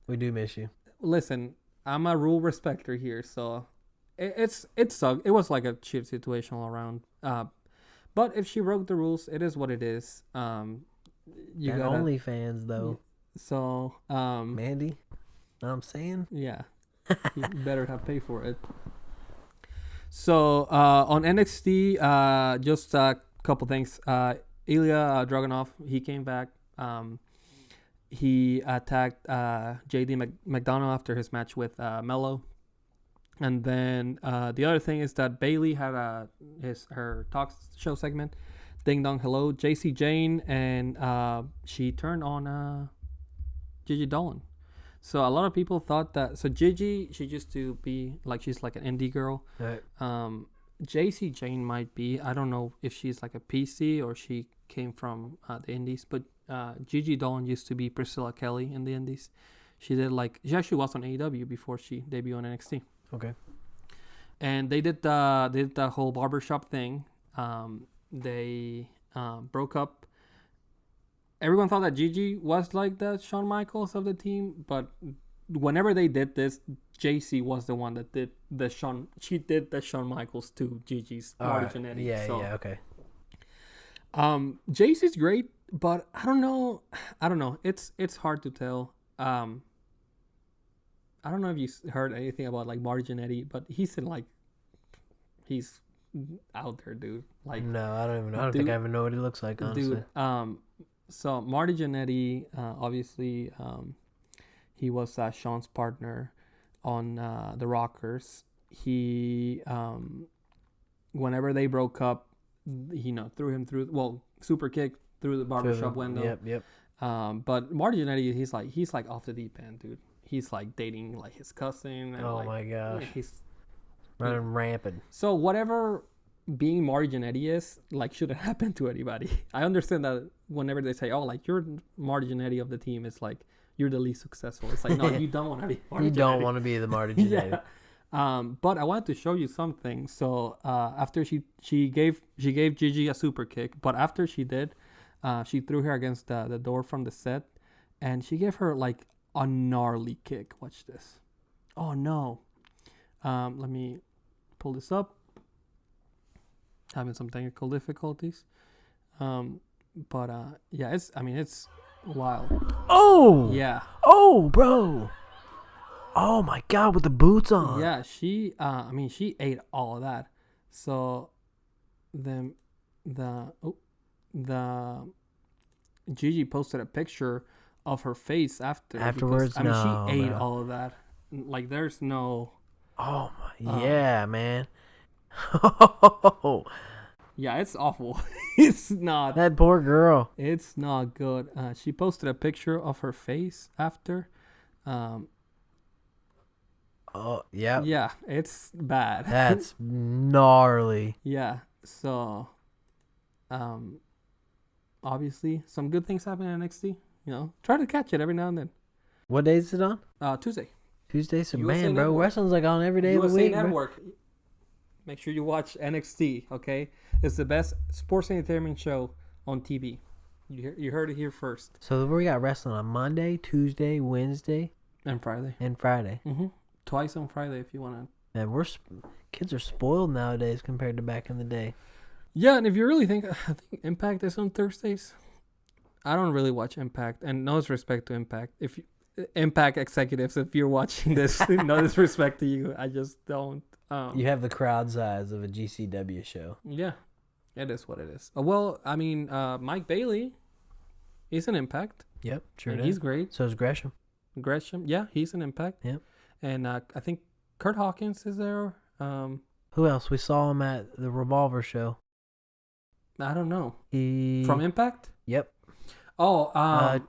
S2: we do miss you.
S1: Listen, I'm a rule respecter here, so it sucked. It was like a shit situation all around. But if she broke the rules, it is what it is. You got
S2: OnlyFans though.
S1: So
S2: Mandy, know what I'm saying?
S1: Yeah, you better have paid for it. So on NXT, just a couple things. Ilya Dragunov, he came back. He attacked JD McDonough after his match with Mello. And then the other thing is that Bailey had her talk show segment, Ding Dong Hello, JC Jane, and she turned on Gigi Dolan. So a lot of people thought that. So Gigi, she used to be like, she's like an indie girl.
S2: Right.
S1: JC Jane might be. I don't know if she's like a PC or she came from the indies. But Gigi Dolan used to be Priscilla Kelly in the indies. She actually was on AEW before she debuted on NXT.
S2: Okay.
S1: And they did the whole barbershop thing. They broke up. Everyone thought that Gigi was like the Shawn Michaels of the team, but whenever they did this, JC was the one that did the Shawn. She did the Shawn Michaels to Gigi's Marty Jannetty.
S2: Yeah, okay.
S1: JC's great, but I don't know. It's hard to tell. I don't know if you heard anything about like Marty Jannetty, but he's out there, dude. Like,
S2: no, I don't even know. I don't think I even know what he looks like, honestly.
S1: Dude, so Marty Jannetty, obviously, he was Shawn's partner on the Rockers. He, whenever they broke up, threw him through, super kick through the barbershop window.
S2: Yep.
S1: But Marty Jannetty, he's like off the deep end, dude. He's like dating like his cousin. And,
S2: my gosh.
S1: He's
S2: running rampant.
S1: So whatever being Marty Jannetty is, like, shouldn't happen to anybody. I understand that whenever they say, oh, like, you're Marty Jannetty of the team, it's like you're the least successful. It's like, no, you don't want to be Marty Jannetty.
S2: You don't want to be the Marty Jannetty.
S1: Yeah. But I wanted to show you something. So after she gave Gigi a super kick, but after she did, she threw her against the door from the set, and she gave her like a gnarly kick. Watch this. Oh no. Let me pull this up. Having some technical difficulties. But yeah, it's wild.
S2: Oh!
S1: Yeah.
S2: Oh, bro. Oh my God, with the boots on.
S1: Yeah, she ate all of that. So the Gigi posted a picture of her face afterwards.
S2: Because,
S1: she ate all of that. Like, there's no.
S2: Oh my, yeah, man.
S1: Yeah, it's awful. It's not.
S2: That poor girl.
S1: It's not good. She posted a picture of her face after.
S2: Oh, yeah.
S1: Yeah, it's bad.
S2: That's gnarly.
S1: Yeah. So, obviously, some good things happen in NXT. Try to catch it every now and then.
S2: What day is it on?
S1: Tuesday.
S2: Tuesday. So,
S1: USA
S2: man, bro,
S1: Network.
S2: wrestling's like on every day of the
S1: USA
S2: week.
S1: Network. Make sure you watch NXT. Okay, it's the best sports entertainment show on TV. You heard it here first.
S2: So we got wrestling on Monday, Tuesday, Wednesday,
S1: And Friday.
S2: Mm-hmm.
S1: Twice on Friday if you want to.
S2: And kids are spoiled nowadays compared to back in the day.
S1: Yeah, and if you really think, I think Impact is on Thursdays. I don't really watch Impact, and no disrespect to Impact. Impact executives, if you're watching this, no disrespect to you. I just don't.
S2: You have the crowd size of a GCW show.
S1: Yeah, it is what it is. Well, I mean, Mike Bailey, he's an Impact.
S2: Yep, sure.
S1: And he's great.
S2: So is Gresham.
S1: Yeah, he's an Impact.
S2: Yep.
S1: And I think Kurt Hawkins is there.
S2: Who else? We saw him at the Revolver show.
S1: I don't know.
S2: He
S1: From Impact?
S2: Yep.
S1: Oh,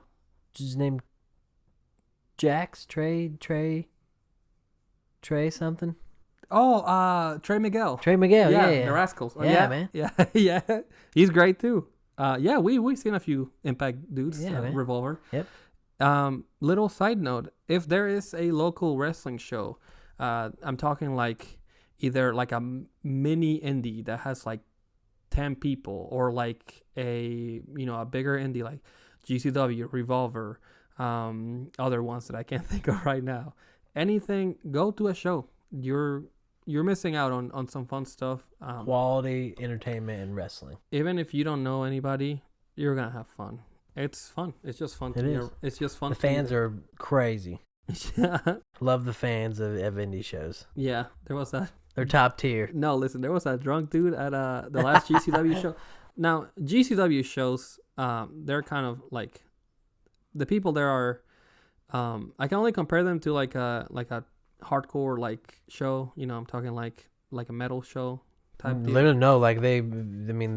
S2: his name Jax Trey something.
S1: Oh, Trey Miguel.
S2: Trey Miguel, yeah.
S1: The Rascals. Oh,
S2: yeah, man.
S1: Yeah, yeah. He's great too. Yeah, we've seen a few Impact dudes.
S2: Yeah, man.
S1: Revolver.
S2: Yep.
S1: Little side note: if there is a local wrestling show, I'm talking like either like a mini indie that has like 10 people, or like a bigger indie like GCW, Revolver, other ones that I can't think of right now. Anything, go to a show. You're missing out on some fun stuff.
S2: Quality entertainment and wrestling.
S1: Even if you don't know anybody, you're gonna have fun. It's fun. It's just fun. It's just fun.
S2: The fans are crazy.
S1: Yeah.
S2: Love the fans of indie shows.
S1: Yeah, there was that.
S2: They're top tier.
S1: No, listen, there was that drunk dude at the last GCW show. Now, GCW shows, they're kind of like, the people there are, I can only compare them to like a hardcore like show. I'm talking like a metal show type deal.
S2: Literally, no, like they're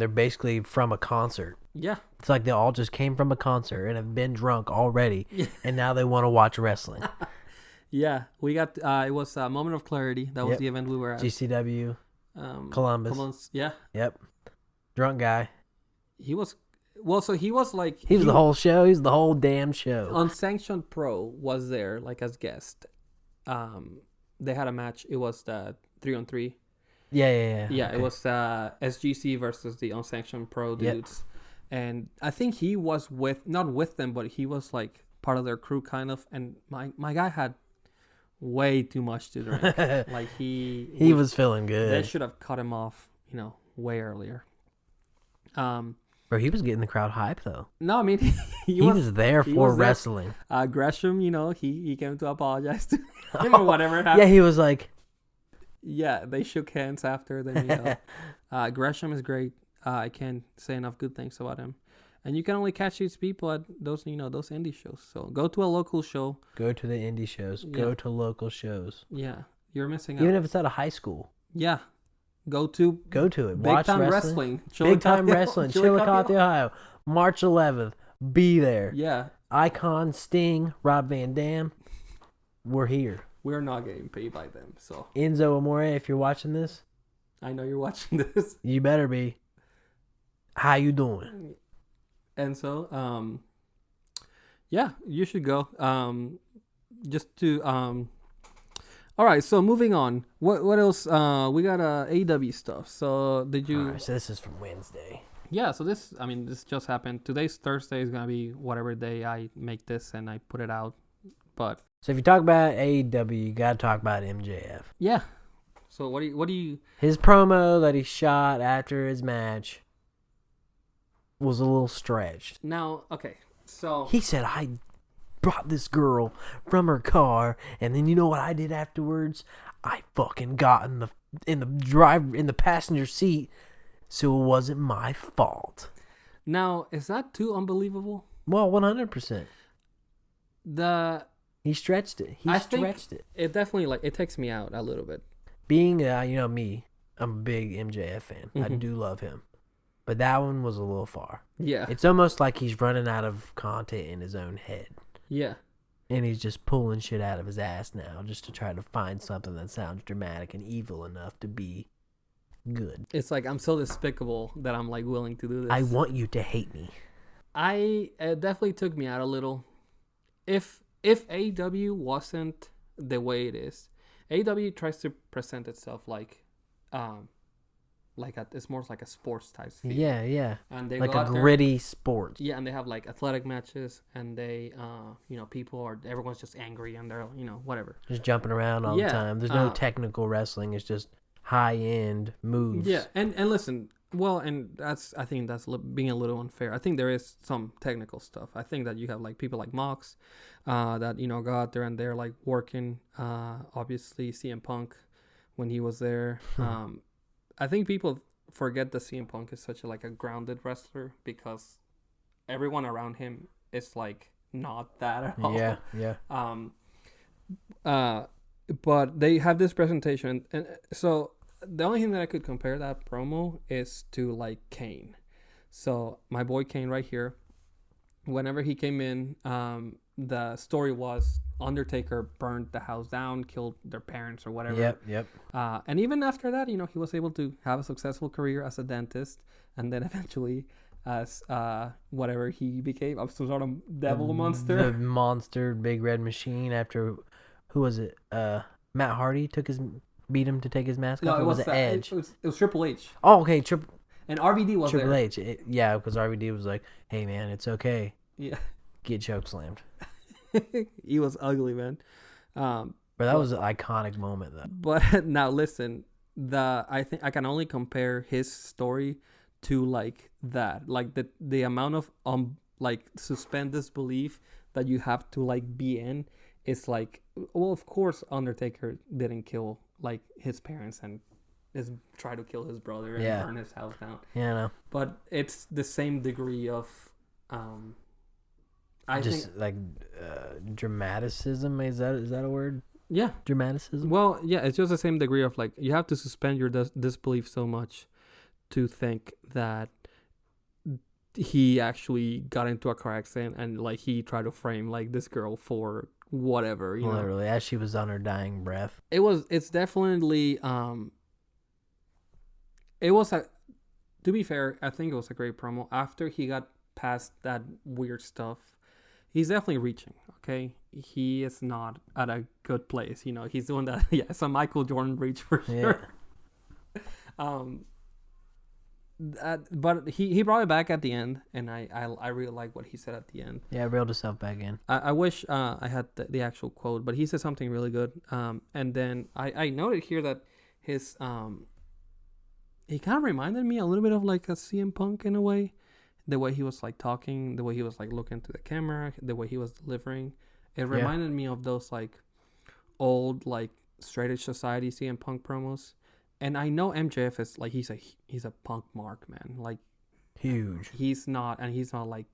S2: basically from a concert.
S1: Yeah.
S2: It's like they all just came from a concert and have been drunk already, and now they want to watch wrestling.
S1: Yeah, we got, it was a Moment of Clarity. That was the event we were at.
S2: GCW, Columbus.
S1: Yeah.
S2: Yep. Drunk guy.
S1: He was, well, so he was like...
S2: He was the whole show. He was the whole damn show.
S1: Unsanctioned Pro was there, like, as guest. They had a match. It was the 3-on-3.
S2: Yeah.
S1: Yeah,
S2: okay.
S1: It was SGC versus the Unsanctioned Pro dudes. Yep. And I think he was not with them, but he was like part of their crew kind of. And my guy had way too much to drink. Like he
S2: was feeling good.
S1: They should have cut him off, way earlier.
S2: Bro, he was getting the crowd hype though.
S1: No, I mean
S2: he was there for wrestling.
S1: Gresham, he came to apologize to him or whatever happened.
S2: Yeah, he was like,
S1: yeah, they shook hands after. Then Gresham is great. I can't say enough good things about him. And you can only catch these people at those, those indie shows. So go to a local show.
S2: Go to the indie shows. Yeah. Go to local shows.
S1: Yeah, you're missing out.
S2: Even if it's at a high school.
S1: Yeah, go to
S2: it.
S1: Watch wrestling.
S2: Big time wrestling. Chillicothe, Ohio, March 11th. Be there.
S1: Yeah.
S2: Icon, Sting, Rob Van Dam. We're here.
S1: We're not getting paid by them. So
S2: Enzo Amore, if you're watching this,
S1: I know you're watching this.
S2: You better be. How you doing?
S1: And so, yeah, you should go. Just to, all right. So moving on. What else? We got AEW stuff. So did you?
S2: All right, so this is from Wednesday.
S1: Yeah. So this just happened. Today's Thursday is gonna be whatever day I make this and I put it out. But
S2: so if you talk about AEW, you gotta talk about MJF.
S1: Yeah. So what do you?
S2: His promo that he shot after his match was a little stretched.
S1: Now, okay, so
S2: he said, I brought this girl from her car, and then you know what I did afterwards? I fucking got in the passenger seat, so it wasn't my fault.
S1: Now, is that too unbelievable?
S2: Well, 100%. He stretched it.
S1: I stretched it. It definitely it takes me out a little bit.
S2: Being me, I'm a big MJF fan. Mm-hmm. I do love him. But that one was a little far.
S1: Yeah.
S2: It's almost like he's running out of content in his own head.
S1: Yeah.
S2: And he's just pulling shit out of his ass now just to try to find something that sounds dramatic and evil enough to be good.
S1: It's like I'm so despicable that I'm like willing to do this.
S2: I want you to hate me.
S1: It definitely took me out a little. If AEW wasn't the way it is, AEW tries to present itself like it's more like a sports type feel.
S2: Yeah.
S1: And they
S2: like
S1: go
S2: a
S1: out there,
S2: gritty sport.
S1: yeah, and they have like athletic matches, and they everyone's just angry, and they're whatever,
S2: Just jumping around all the time. There's no technical wrestling. It's just high end moves.
S1: Yeah, and listen, well, and I think that's being a little unfair. I think there is some technical stuff. I think that you have like people like Mox, that go out there and they're like working. Obviously CM Punk, when he was there. I think people forget that CM Punk is such a grounded wrestler because everyone around him is like not that at all.
S2: Yeah.
S1: But they have this presentation, and so the only thing that I could compare that promo is to like Kane. So my boy Kane right here, whenever he came in, the story was Undertaker burned the house down, killed their parents or whatever.
S2: Yep.
S1: And even after that, he was able to have a successful career as a dentist, and then eventually as whatever he became, some sort of devil monster.
S2: The monster big red machine after, who was it? Matt Hardy beat him to take his mask off.
S1: No, it was
S2: Edge.
S1: It was Triple H.
S2: Oh, okay.
S1: And RVD was
S2: Triple
S1: there.
S2: H. Because RVD was like, hey, man, it's okay.
S1: Yeah.
S2: Get chokeslammed.
S1: He was ugly, man.
S2: But that was an iconic moment, though.
S1: But now listen, I think I can only compare his story to like that, like the amount of suspend disbelief that you have to like be in. It's like, well, of course Undertaker didn't kill like his parents and try to kill his brother and burn his house down.
S2: Yeah, I know.
S1: But it's the same degree of I
S2: just
S1: think
S2: like dramaticism. Is that a word?
S1: Yeah,
S2: dramaticism.
S1: Well, yeah, it's just the same degree of like you have to suspend your disbelief so much to think that he actually got into a car accident and like he tried to frame like this girl for whatever, you know.
S2: Literally, as she was on her dying breath.
S1: It's definitely it was to be fair, I think it was a great promo. After he got past that weird stuff, he's definitely reaching, okay? He is not at a good place, he's doing that. Yeah, it's a Michael Jordan reach for sure. Yeah. But he brought it back at the end, and I really like what he said at the end.
S2: Yeah, reeled himself back in.
S1: I wish I had the actual quote, but he said something really good. And then I noted here that his he kind of reminded me a little bit of like a CM Punk in a way, the way he was like talking, the way he was like looking to the camera, the way he was delivering. It reminded me of those like old like Straight Edge Society CM Punk promos. And I know MJF is like he's a punk mark, man. Like
S2: huge.
S1: He's not like,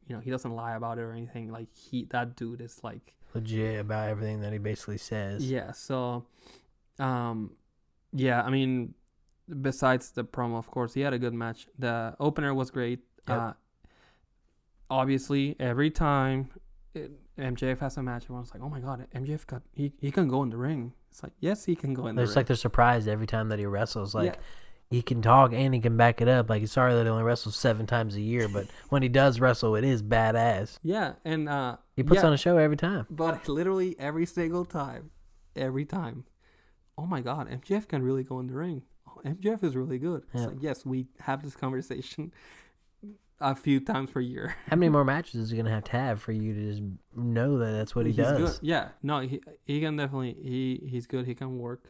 S1: he doesn't lie about it or anything. Like that dude is like
S2: legit about everything that he basically says.
S1: Yeah. So, yeah. I mean, besides the promo, of course, he had a good match. The opener was great. Yep. Obviously, every time MJF has a match, everyone's like, "Oh my God, MJF he can go in the ring." It's like, yes, he can go in the ring.
S2: It's like they're surprised every time that he wrestles. Like, he can talk and he can back it up. Like, sorry that he only wrestles 7 times a year, but when he does wrestle, it is badass.
S1: Yeah, and
S2: he puts on a show every time.
S1: But literally every single time, oh my God, MJF can really go in the ring. Oh, MJF is really good. It's like, yes, we have this conversation a few times per year.
S2: How many more matches is he gonna have for you to just know that that's what he does?
S1: Good. Yeah, no, he can definitely. He's good. He can work.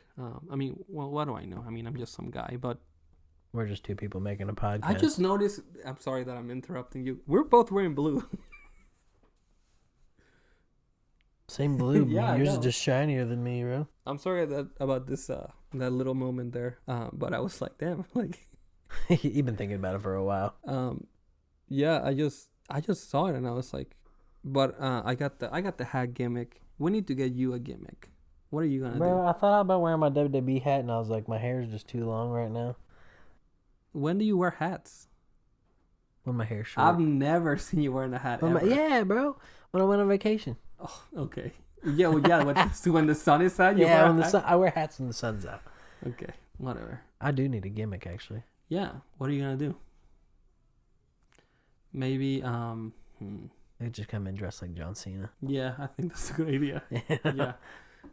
S1: I mean, well, what do I know? I mean, I'm just some guy, but
S2: we're just two people making a podcast.
S1: I just noticed. I'm sorry that I'm interrupting you. We're both wearing blue.
S2: Same blue. Yeah, yours is just shinier than me, bro.
S1: I'm sorry about this that little moment there. But I was like, damn, like.
S2: You've been thinking about it for a while.
S1: Yeah, I just saw it and I was like, but I got the hat gimmick. We need to get you a gimmick. What are you gonna do?
S2: Bro, I thought about wearing my WWE hat and I was like, my hair is just too long right now.
S1: When do you wear hats?
S2: When my hair's short.
S1: I've never seen you wearing a hat.
S2: Yeah, bro. When I went on vacation.
S1: Oh, okay. Yeah, well, yeah. When the sun is out, you
S2: Yeah,
S1: wear a
S2: when the
S1: hat?
S2: sun, I wear hats when the sun's out.
S1: Okay, whatever.
S2: I do need a gimmick, actually.
S1: Yeah. What are you gonna do? Maybe
S2: They just come in dressed like John Cena.
S1: Yeah, I think that's a good idea. Yeah.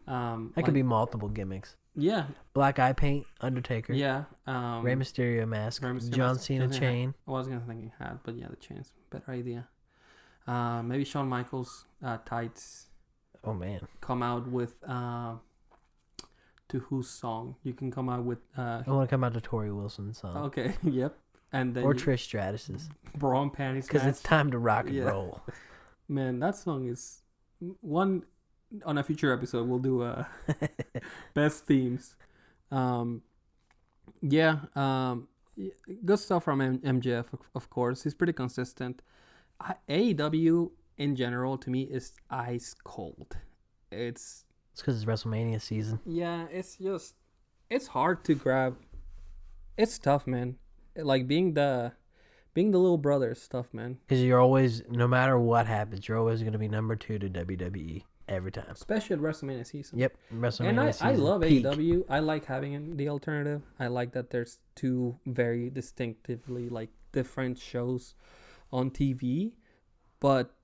S2: That could be multiple gimmicks.
S1: Yeah.
S2: Black eye paint, Undertaker.
S1: Yeah.
S2: Rey Mysterio mask.
S1: Rey Mysterio
S2: John
S1: mask,
S2: Cena
S1: John
S2: chain.
S1: I was gonna thinking hat, but yeah, the chain's better idea. Maybe Shawn Michaels tights
S2: Oh man.
S1: come out with to whose song? You can come out with
S2: I want to come out to Tori Wilson's song.
S1: okay, yep. And then
S2: Or Trish Stratus's.
S1: bra and panties
S2: Because it's
S1: match.
S2: time to rock and
S1: Yeah.
S2: roll.
S1: Man, that song is one on a future episode we'll do best themes. Yeah, good stuff from MJF, of course. He's pretty consistent. AEW in general to me is ice cold. It's
S2: because it's WrestleMania season.
S1: yeah, it's hard to grab. It's tough, man. Like being the little brother is tough, man.
S2: Because you're always, no matter what happens, you're always going to be number 2 to WWE every time.
S1: Especially at WrestleMania season.
S2: Yep, WrestleMania
S1: And
S2: season.
S1: I love
S2: peak.
S1: AEW. I like having the alternative. I like that there's two very distinctively like different shows on TV, but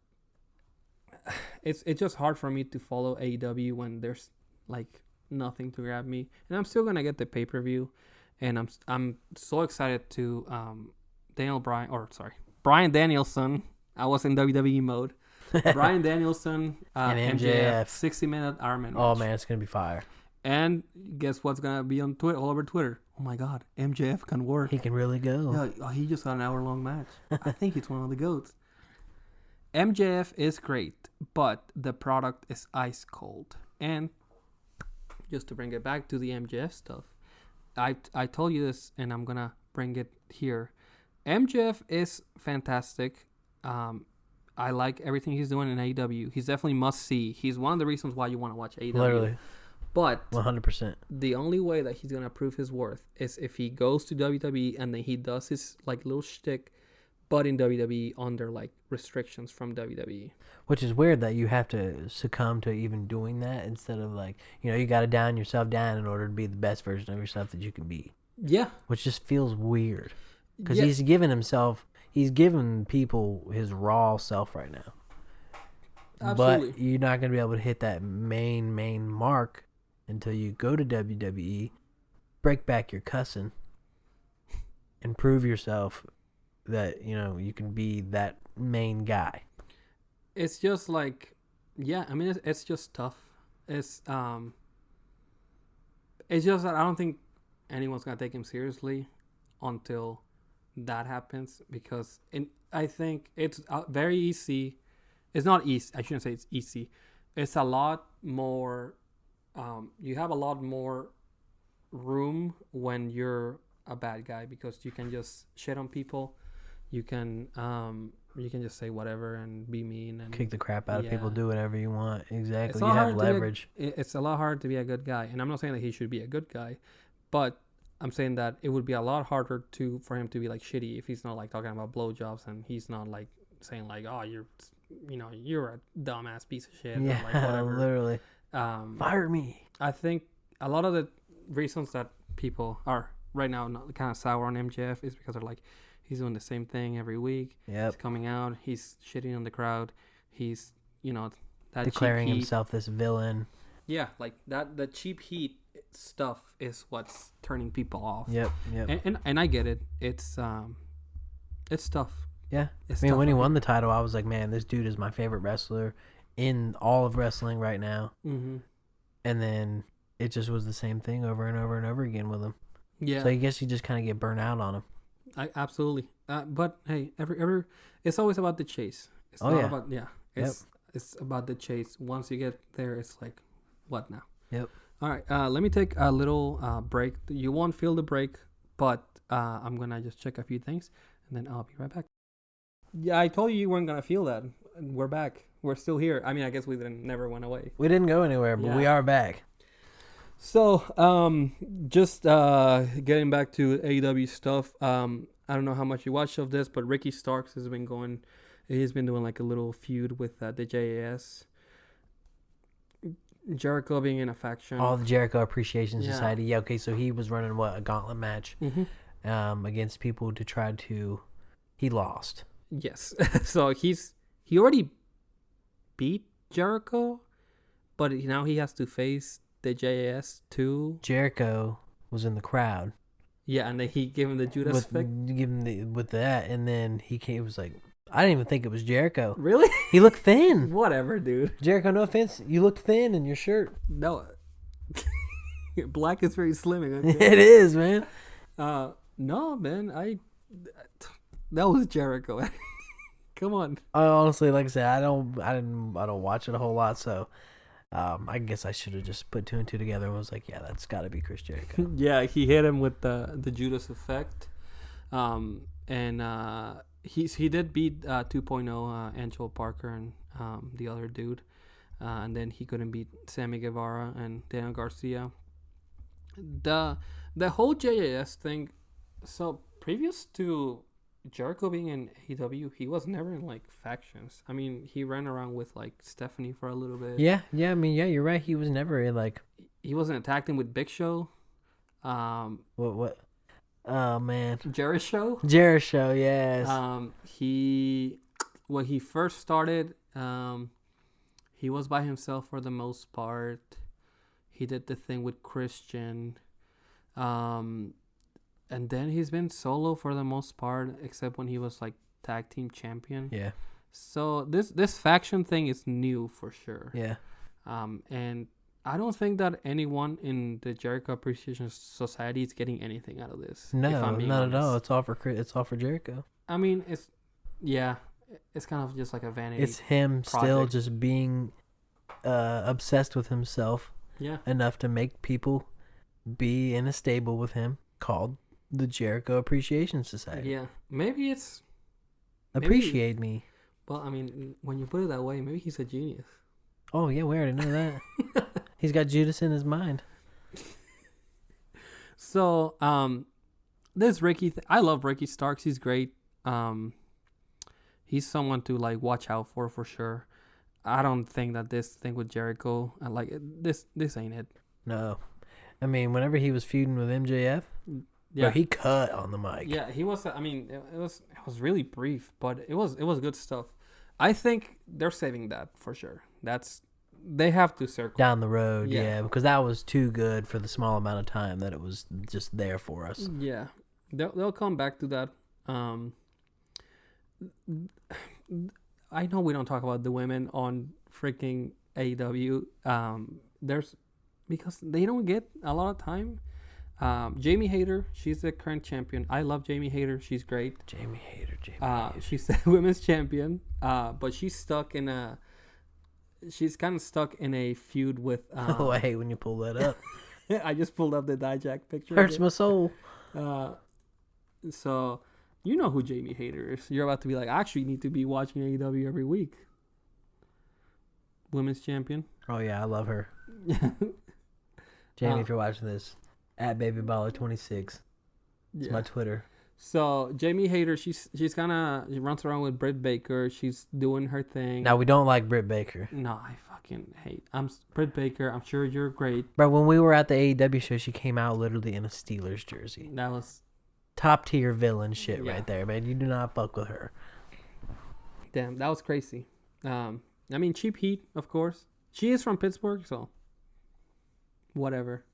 S1: it's just hard for me to follow AEW when there's like nothing to grab me. And I'm still gonna get the pay-per-view, and I'm so excited to Bryan Danielson. I was in WWE mode. Bryan Danielson
S2: And
S1: MJF
S2: MJF.
S1: 60-minute Iron Man
S2: Oh
S1: match.
S2: man, it's going to be fire.
S1: And guess what's gonna be on Twitter, all over Twitter? Oh my God, MJF can work.
S2: He can really go.
S1: Yeah, he just got an hour-long match. I think it's one of the GOATs. MJF is great, but the product is ice cold. And just to bring it back to the MJF stuff, I told you this, and I'm gonna bring it here. MJF is fantastic. I like everything he's doing in AEW. He's definitely must see. He's one of the reasons why you want to watch AEW.
S2: Literally.
S1: But
S2: 100%.
S1: the only way that he's gonna prove his worth is if he goes to WWE and then he does his like little shtick, but in WWE under like restrictions from WWE.
S2: Which is weird that you have to succumb to even doing that instead of like, you got to down yourself down in order to be the best version of yourself that you can be.
S1: Yeah,
S2: Which just feels weird. Because
S1: Yeah.
S2: he's given people his raw self right now.
S1: Absolutely.
S2: But you're not going to be able to hit that main mark until you go to WWE, break back your cussing, and prove yourself that, you can be that main guy.
S1: It's just like, yeah. I mean, it's just tough. It's just that I don't think anyone's gonna take him seriously until that happens, because I think it's very easy. It's not easy. I shouldn't say it's easy. It's a lot more. You have a lot more room when you're a bad guy, because you can just shit on people. You can just say whatever and be mean and
S2: Kick the crap out of people,
S1: Yeah.
S2: do whatever you want. Exactly.
S1: It's
S2: You
S1: not
S2: have
S1: hard to be
S2: leverage.
S1: It's a lot harder to be a good guy, and I'm not saying that he should be a good guy, but I'm saying that it would be a lot harder for him to be like shitty if he's not like talking about blowjobs, and he's not like saying like, oh, you're a dumbass piece of shit.
S2: Yeah,
S1: or like whatever.
S2: literally. Fire me.
S1: I think a lot of the reasons that people are right now not kind of sour on MJF is because they're like, he's doing the same thing every week.
S2: Yep.
S1: He's coming out. He's shitting on the crowd. He's, that
S2: Declaring
S1: cheap heat.
S2: himself this villain.
S1: Yeah, like that. The cheap heat stuff is what's turning people off.
S2: Yep.
S1: And I get it. It's tough.
S2: Yeah.
S1: It's
S2: I mean,
S1: tough
S2: when he
S1: for
S2: won the title, I was like, man, this dude is my favorite wrestler in all of wrestling right now.
S1: Mm-hmm.
S2: And then it just was the same thing over and over and over again with him.
S1: Yeah.
S2: So I guess you just kind of get burnt out on him.
S1: Absolutely. But hey, every it's always about the chase. It's
S2: Oh,
S1: not
S2: yeah.
S1: about It's about the chase. Once you get there, it's like, what now?
S2: Yep.
S1: All right. Let me take a little break. You won't feel the break, but I'm gonna just check a few things, and then I'll be right back. Yeah, I told you weren't gonna feel that. We're back. We're still here. I mean, I guess we never went away.
S2: We didn't go anywhere, but we
S1: Yeah.
S2: are back.
S1: So, just getting back to AEW stuff. I don't know how much you watched of this, but Ricky Starks has been doing like a little feud with the JAS. Jericho being in a faction.
S2: Oh, the Jericho Appreciation
S1: Yeah.
S2: Society. Yeah, okay, so he was running a gauntlet match
S1: Mm-hmm.
S2: against people to try to. He lost.
S1: Yes. So he already beat Jericho, but now he has to face the JAS too.
S2: Jericho was in the crowd.
S1: Yeah, and then he gave him the Judas effect.
S2: With that, and then he came. Was like, I didn't even think it was Jericho.
S1: Really?
S2: He looked thin.
S1: Whatever, dude.
S2: Jericho, no offense, you looked thin in your shirt.
S1: No. Black is very slimming.
S2: It is, man.
S1: No, man. That was Jericho. Come on.
S2: I honestly, like I said, I don't watch it a whole lot, so I guess I should have just put two and two together and was like, yeah, that's got to be Chris Jericho.
S1: Yeah, he hit him with the Judas effect, and he did beat 2.0 Angelo Parker and the other dude, and then he couldn't beat Sammy Guevara and Daniel Garcia. The whole JAS thing. So previous to Jericho being in AEW, he was never in like factions. I mean, he ran around with like Stephanie for a little bit.
S2: Yeah. I mean, yeah, you're right. He was never in like.
S1: He wasn't attacking with Big Show.
S2: What? Oh man.
S1: Jericho.
S2: Jericho, yes.
S1: When he first started, he was by himself for the most part. He did the thing with Christian. And then he's been solo for the most part, except when he was like tag team champion.
S2: Yeah.
S1: So this faction thing is new for sure.
S2: Yeah.
S1: And I don't think that anyone in the Jericho Appreciation Society is getting anything out of this.
S2: No,
S1: not
S2: at all. It's all for Jericho.
S1: I mean, it's kind of just like a vanity.
S2: It's him
S1: project.
S2: Still just being obsessed with himself.
S1: Yeah.
S2: Enough to make people be in a stable with him called the Jericho Appreciation Society.
S1: Yeah. Maybe it's...
S2: Appreciate me.
S1: Well, I mean, when you put it that way, maybe he's a genius.
S2: Oh, yeah, we already know that. He's got Judas in his mind.
S1: So, this Ricky... I love Ricky Starks. He's great. He's someone to, like, watch out for sure. I don't think that this thing with Jericho... This ain't it.
S2: No. I mean, whenever he was feuding with MJF...
S1: Yeah,
S2: he cut on the mic.
S1: Yeah, he was. I mean, it was really brief, but it was good stuff. I think they're saving that for sure. They have to circle
S2: down the road, yeah, because that was too good for the small amount of time that it was just there for us.
S1: Yeah, they'll come back to that. I know we don't talk about the women on freaking AEW. Because they don't get a lot of time. Jamie Hayter, she's the current champion. I love Jamie Hayter. She's great.
S2: Jamie Hayter.
S1: She's the women's champion. But she's kind of stuck in a feud with.
S2: Oh, I hate when you pull that up.
S1: I just pulled up the Dijak picture.
S2: Hurts my soul.
S1: So you know who Jamie Hayter is. You're about to be like, I actually need to be watching AEW every week. Women's champion.
S2: Oh yeah, I love her. Jamie, if you're watching this. At BabyBaller26. It's my Twitter.
S1: So Jamie Hayter, she's kind of runs around with Britt Baker. She's doing her thing.
S2: Now we don't like Britt Baker.
S1: No, I fucking hate. Britt Baker. I'm sure you're great.
S2: But when we were at the AEW show, she came out literally in a Steelers jersey.
S1: That was
S2: top tier villain shit right there, man. You do not fuck with her.
S1: Damn, that was crazy. I mean, cheap heat, of course. She is from Pittsburgh, so whatever.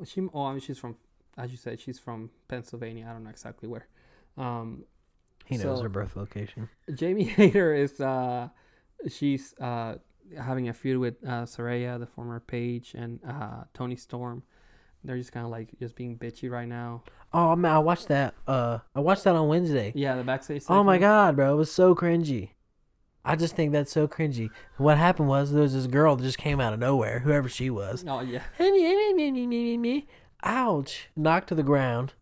S1: She's from, as you said, she's from Pennsylvania. I don't know exactly where.
S2: He knows her birth location.
S1: Jamie Hayter is she's having a feud with Saraya, the former Paige, and Tony Storm. They're just kind of like just being bitchy right now.
S2: Oh man, I watched that. I watched that on Wednesday.
S1: Yeah, the backstage segment.
S2: Oh my god, bro, it was so cringy. I just think that's so cringy. What happened was there was this girl that just came out of nowhere, whoever she was.
S1: Oh yeah.
S2: Ouch! Knocked to the ground,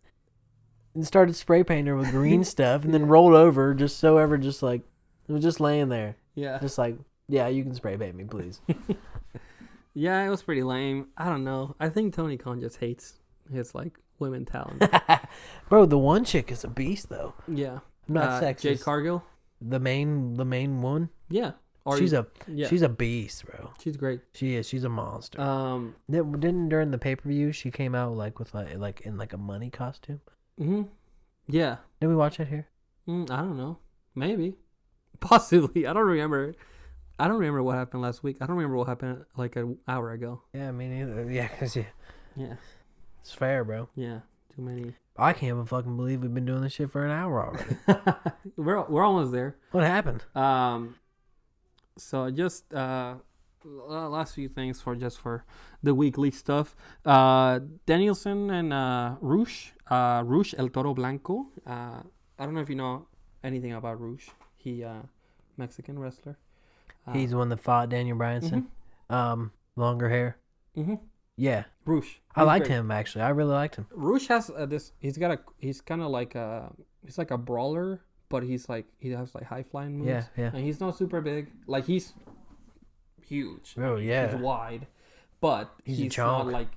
S2: and started spray painting her with green stuff, and then rolled over it was just laying there.
S1: Yeah.
S2: Just like, yeah, you can spray paint me, please.
S1: Yeah, it was pretty lame. I don't know. I think Tony Khan just hates his like women talent.
S2: Bro, the one chick is a beast though.
S1: Yeah.
S2: I'm not sexist.
S1: Jade Cargill.
S2: The main one.
S1: Yeah. Or
S2: she's
S1: yeah,
S2: she's a beast, bro.
S1: she's great.
S2: She is. She's a monster.
S1: Um,
S2: Didn't during the pay-per-view she came out with in a money costume?
S1: yeah.
S2: Did we watch that here?
S1: I don't know. Maybe, possibly. I don't remember. I don't remember what happened last week. I don't remember what happened like an hour ago.
S2: Yeah, me neither. Yeah, cause
S1: Yeah,
S2: it's fair, bro.
S1: yeah. Too many.
S2: I can't fucking believe we've been doing this shit for an hour already.
S1: We're almost there.
S2: What happened?
S1: So just last few things for the weekly stuff. Danielson and Rush El Toro Blanco. I don't know if you know anything about Rush. He Mexican wrestler.
S2: He's the one that fought Daniel Bryanson. Longer hair. Yeah,
S1: Rush.
S2: I liked him actually. I really liked him.
S1: Rush has this. He's kind of like he's like a brawler, but he has like high flying moves.
S2: Yeah.
S1: And he's not super big. Like he's huge.
S2: Oh yeah.
S1: He's wide, but
S2: He's a
S1: not
S2: chonk.
S1: like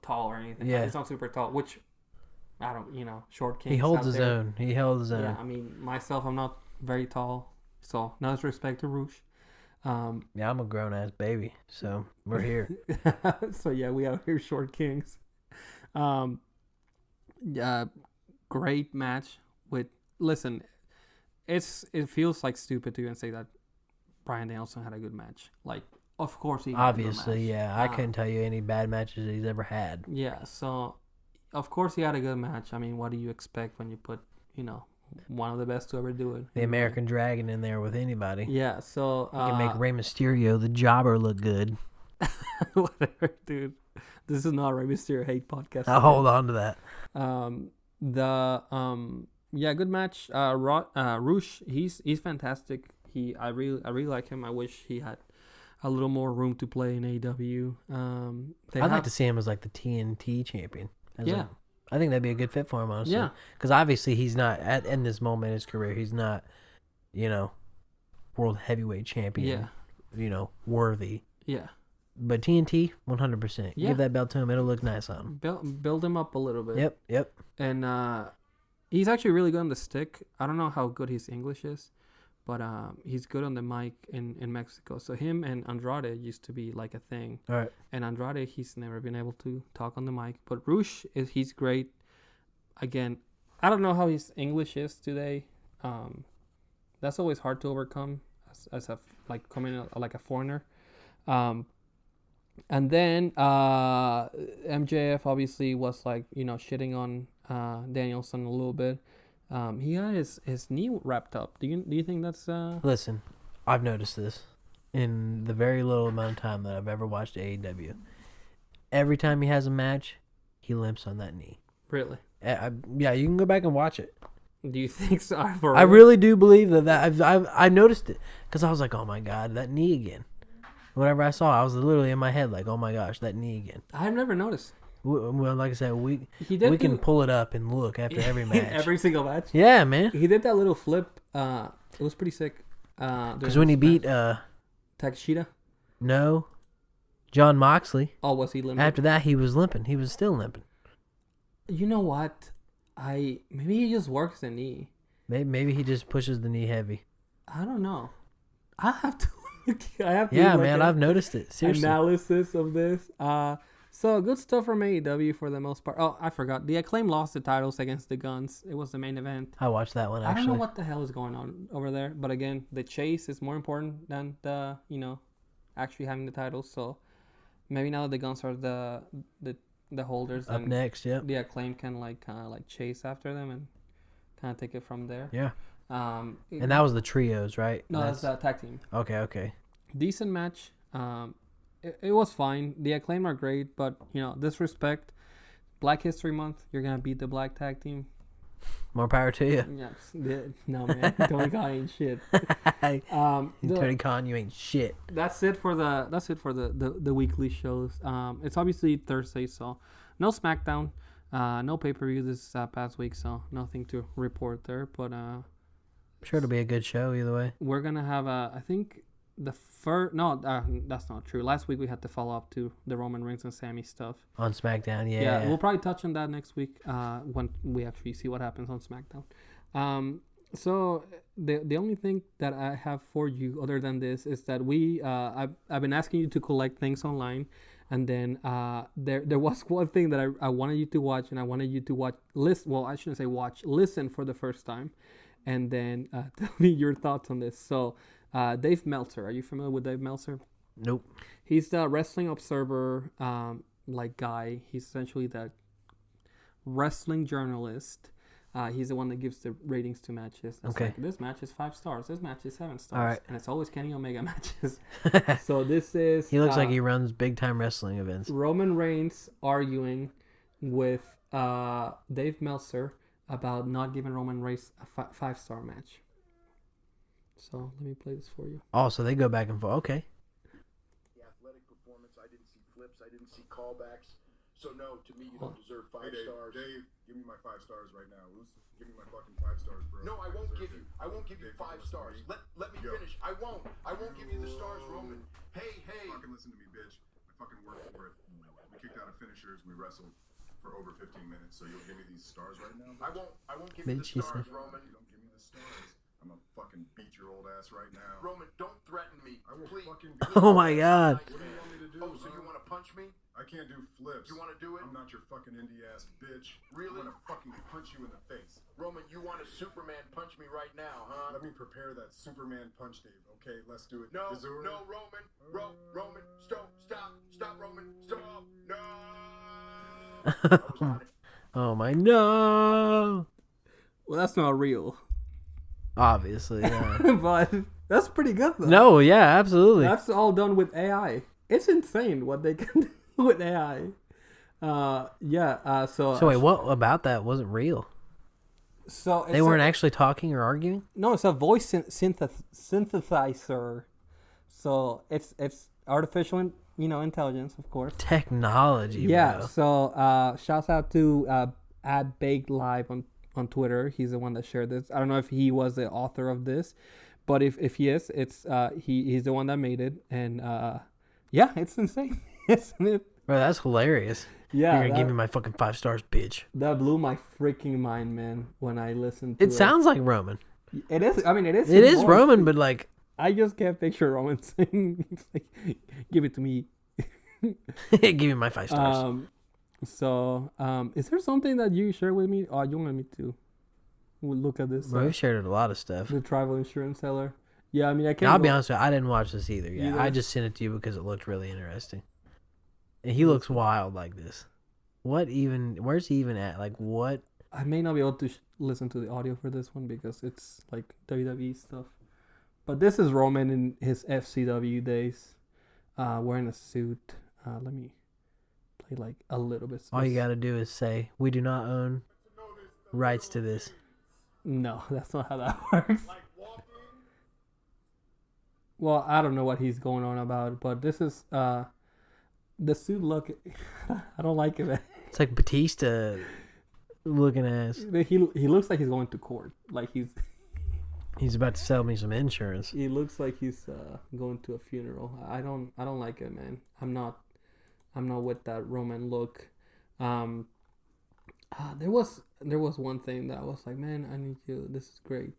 S1: tall or anything.
S2: Yeah.
S1: He's not super tall, which I don't short king.
S2: He holds his own. He held his own.
S1: Yeah, I mean myself, I'm not very tall, so no disrespect to Rush.
S2: Yeah, I'm a grown ass baby, so we're here.
S1: So yeah, we out here short kings. Great match with. Listen, it feels like stupid to even say that Bryan Danielson had a good match. Like, of course he had
S2: Obviously,
S1: a good match.
S2: yeah. I couldn't tell you any bad matches he's ever had.
S1: Yeah, so of course he had a good match. I mean, what do you expect when you put one of the best to ever do it?
S2: The American Dragon in there with anybody.
S1: Yeah, so
S2: You can make Rey Mysterio, the jobber, look good.
S1: whatever, dude. This is not a Rey Mysterio hate podcast.
S2: I'll hold on to that.
S1: Good match. Rush, he's fantastic. I really like him. I wish he had a little more room to play in AEW.
S2: I'd like to see him as like the TNT champion. I think that'd be a good fit for him, honestly.
S1: Yeah.
S2: Because obviously he's not, in this moment in his career, he's not, world heavyweight champion.
S1: Yeah.
S2: Worthy.
S1: Yeah.
S2: But TNT, 100%.
S1: Yeah.
S2: Give that belt to him. It'll look nice on him.
S1: Build him up a little bit.
S2: Yep.
S1: And he's actually really good on the stick. I don't know how good his English is, but he's good on the mic in Mexico. So him and Andrade used to be like a thing.
S2: All right.
S1: And Andrade, he's never been able to talk on the mic. But Rush, he's great. Again, I don't know how his English is today. That's always hard to overcome as coming in like a foreigner. And then MJF obviously was shitting on Danielson a little bit. He got his knee wrapped up. Do you think that's
S2: Listen, I've noticed this in the very little amount of time that I've ever watched AEW. Every time he has a match, he limps on that knee.
S1: Really?
S2: Yeah, you can go back and watch it.
S1: Do you think so?
S2: I really do believe that. I noticed it because I was like, oh my god, that knee again. Whenever I saw it, I was literally in my head like, oh my gosh, that kney again.
S1: I've never noticed.
S2: Well, like I said, we can pull it up and look after every match.
S1: Every single match?
S2: Yeah, man.
S1: He did that little flip. It was pretty sick.
S2: Because when he beat...
S1: Takeshita?
S2: No. John Moxley.
S1: Oh, was he limping?
S2: After that, he was limping. He was still limping.
S1: You know what? Maybe he just works the knee.
S2: Maybe he just pushes the knee heavy.
S1: I don't know. I have to look.
S2: Yeah, man, I've noticed it. Seriously.
S1: Analysis of this. So good stuff from AEW for the most part. Oh, I forgot. The Acclaim lost the titles against the Guns. It was the main event.
S2: I watched that one, actually.
S1: I don't know what the hell is going on over there. But again, the chase is more important than the, actually having the titles. So maybe now that the Guns are the holders.
S2: Up next, yep.
S1: The Acclaim can kind of chase after them and kind of take it from there.
S2: Yeah. And that was the trios, right?
S1: No, that's a tag team.
S2: Okay.
S1: Decent match. It was fine. The Acclaim are great, but disrespect. Black History Month, you're gonna beat the black tag team.
S2: More power to you.
S1: Yes. No, man. Tony Khan ain't shit.
S2: Tony Khan, you ain't shit.
S1: That's it for the weekly shows. It's obviously Thursday, so no SmackDown, no pay-per-view this past week, so nothing to report there. But
S2: I'm sure it'll be a good show either way.
S1: We're gonna have I think the first. No, that's not true. Last week we had to follow up to the Roman Reigns and Sami stuff
S2: on SmackDown. Yeah,
S1: we'll probably touch on that next week when we actually see what happens on SmackDown. So the only thing that I have for you other than this is that I've been asking you to collect things online, and then there was one thing that I wanted you to watch, and I wanted you to listen. Well, I shouldn't say watch, listen for the first time, and then tell me your thoughts on this. So Dave Meltzer, are you familiar with Dave Meltzer?
S2: Nope.
S1: He's the Wrestling Observer like guy. He's essentially the wrestling journalist. He's the one that gives the ratings to matches. That's
S2: Okay.
S1: like, this match is 5 stars. This match is 7 stars.
S2: All right.
S1: And it's always Kenny Omega matches. So this is...
S2: He looks like he runs big-time wrestling events.
S1: Roman Reigns arguing with Dave Meltzer about not giving Roman Reigns a 5-star match. So let me play this for you.
S2: Oh, so they go back and forth. Okay.
S3: The athletic performance, I didn't see flips, I didn't see callbacks. So no, to me, you don't deserve 5 stars.
S4: Dave, give me my 5 stars right now. Give me my fucking 5 stars, bro.
S3: No, I won't give you. I won't give you 5 stars. Let me finish. I won't give you the stars, Roman. Hey.
S4: Fucking listen to me, bitch. I fucking worked for it. We kicked out of finishers. We wrestled for over 15 minutes. So you'll give me these stars right now?
S3: I won't give you the stars, Roman.
S4: You don't give me the stars, I'm gonna fucking beat your old ass right now.
S3: Roman, don't threaten me.
S4: I will
S3: Please.
S4: fucking.
S2: Oh my God.
S4: What do you want me to do?
S3: Oh, so you want to punch me?
S4: I can't do flips.
S3: You want to do it?
S4: I'm not your fucking indie ass bitch.
S3: Really?
S4: I'm gonna fucking punch you in the face.
S3: Roman, you want to Superman punch me right now, huh?
S4: Let me prepare that Superman punch, Dave. Okay, let's do it.
S3: No,
S4: Missouri?
S3: no, Roman. Roman, stop, Roman, stop. No. I was on it.
S2: Oh my no.
S1: Well, that's not real.
S2: Obviously, yeah.
S1: But that's pretty good, though.
S2: No, yeah, absolutely.
S1: That's all done with AI. It's insane what they can do with AI. So
S2: So wait, what about that wasn't real?
S1: So
S2: They weren't actually talking or arguing?
S1: No, it's a voice synthesizer. So it's artificial, intelligence, of course.
S2: Technology,
S1: Yeah.
S2: bro.
S1: So shouts out to at Baked Live on Twitter. He's the one that shared this. I don't know if he was the author of this, but if he is, it's he's the one that made it, and yeah, it's insane, isn't it?
S2: Bro, that's hilarious.
S1: Yeah,
S2: You're gonna give me my fucking 5 stars, bitch.
S1: that blew my freaking mind, man. When I listened to it,
S2: It sounds like Roman.
S1: It is. I mean, it is.
S2: It
S1: his
S2: is
S1: voice.
S2: Roman, but like,
S1: I just can't picture Roman saying, like, "Give it to me."
S2: give me my 5 stars.
S1: Is there something that you share with me? Oh, you want me to look at this?
S2: Bro, we've shared a lot of stuff.
S1: The travel insurance seller. Yeah, I mean, I can't.
S2: I'll be honest with you, I didn't watch this either. Yeah,
S1: Either?
S2: I just sent it to you because it looked really interesting. And he looks wild like this. Where's he even at? Like, what?
S1: I may not be able to listen to the audio for this one because it's like WWE stuff. But this is Roman in his FCW days, wearing a suit. Let me play like a little bit.
S2: All you gotta do is say, we do not own rights to this.
S1: No, that's not how that works. Well, I don't know what he's going on about, but this is the suit look. I don't like it.
S2: It's like Batista looking ass.
S1: He looks like he's going to court. Like
S2: He's about to sell me some insurance.
S1: he looks like he's going to a funeral. I don't like it, man. I'm not with that Roman look. There was one thing that I was like, man, I need you. This is great.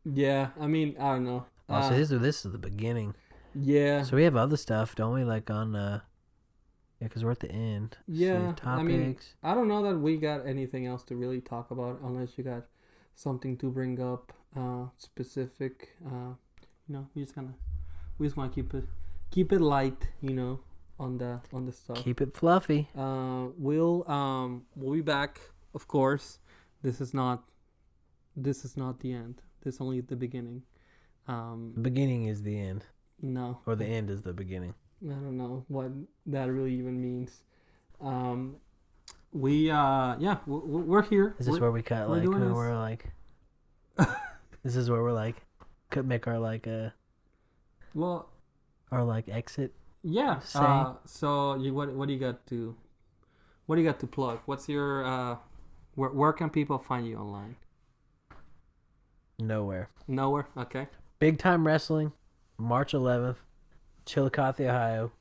S1: Yeah, I mean, I don't know.
S2: So this is the beginning.
S1: Yeah.
S2: So we have other stuff, don't we? Like on, yeah, because we're at the end.
S1: Yeah,
S2: So
S1: I mean,
S2: topics.
S1: I don't know that we got anything else to really talk about unless you got something to bring up specific. We just want to keep it light, on the stuff.
S2: Keep it fluffy.
S1: We'll be back, of course. This is not the end. This is only the beginning.
S2: The beginning is the end,
S1: No,
S2: or the end is the beginning.
S1: I don't know what that really even means. We're here.
S2: Is this where we cut
S1: we're
S2: like
S1: doing
S2: when
S1: this.
S2: we're like? This is where we're like, could make our like
S1: Well,
S2: our like exit.
S1: yeah.
S2: Say.
S1: So what do you got to plug? What's your where can people find you online?
S2: Nowhere.
S1: Nowhere. Okay.
S2: Big Time Wrestling, March 11th, Chillicothe, Ohio.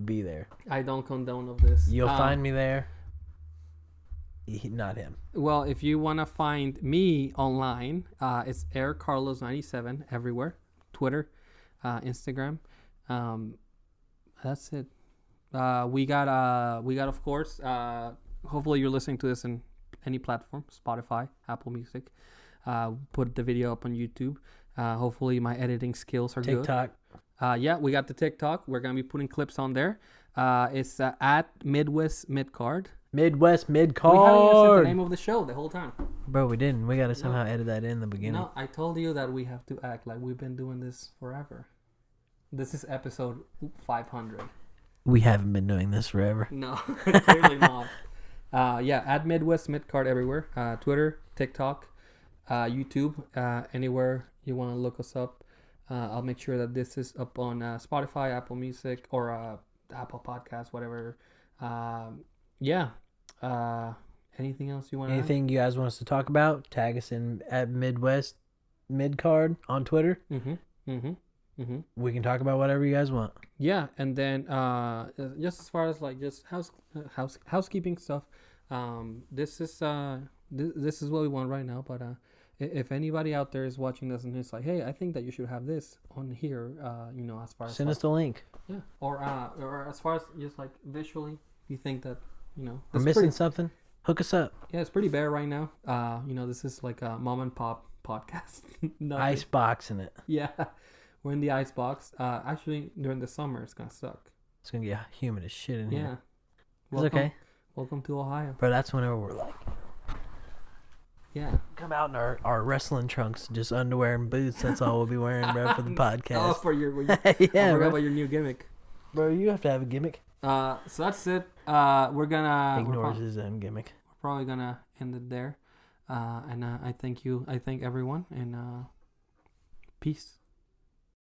S2: Be there.
S1: I don't condone of this.
S2: You'll find me there. not him.
S1: Well, if you want to find me online, it's Air Carlos 97 everywhere. Twitter, Instagram. That's it. We got of course. Hopefully you're listening to this in any platform: Spotify, Apple Music. Put the video up on YouTube. Hopefully my editing skills are
S2: TikTok.
S1: good. Yeah, we got the TikTok. We're gonna be putting clips on there. It's at Midwest Midcard.
S2: Midwest
S1: We haven't even said the
S2: Midcard.
S1: name of the show the whole time.
S2: Bro, we didn't. We gotta somehow edit that in the beginning.
S1: No, I told you that we have to act like we've been doing this forever. This is episode 500.
S2: We haven't been doing this forever.
S1: No, clearly not. Yeah, at Midwest Midcard everywhere. Twitter, TikTok, YouTube, anywhere you want to look us up. I'll make sure that this is up on Spotify, Apple Music, or Apple Podcasts, whatever. Yeah. Anything else you want to
S2: Anything you guys want us to talk about? Tag us in at Midwest Midcard on Twitter. We can talk about whatever you guys want.
S1: Yeah, and then just as far as like just housekeeping stuff, this is what we want right now. But if anybody out there is watching this and it's like, hey, I think that you should have this on here, as far as
S2: Send us the link.
S1: yeah, or as far as just like visually, you think that
S2: We're
S1: it's
S2: missing
S1: pretty,
S2: something? Hook us up.
S1: yeah, it's pretty bare right now. This is like a mom and pop podcast. Nothing-
S2: Ice box in it.
S1: Yeah, we're in the ice box. Actually, during the summer, it's gonna suck.
S2: It's gonna get humid as shit in
S1: Yeah.
S2: here.
S1: Welcome,
S2: It's okay.
S1: Welcome to Ohio.
S2: Bro, that's whenever we're like,
S1: Yeah.
S2: come out in our wrestling trunks, just underwear and boots. That's all we'll be wearing, bro, for the
S1: Oh,
S2: podcast.
S1: for your
S2: Yeah,
S1: I forgot
S2: bro.
S1: about your new gimmick.
S2: Bro, you have to have a gimmick.
S1: So that's it. We're
S2: Ignores his own gimmick.
S1: probably gonna end it there. And I thank you. I thank everyone. And peace.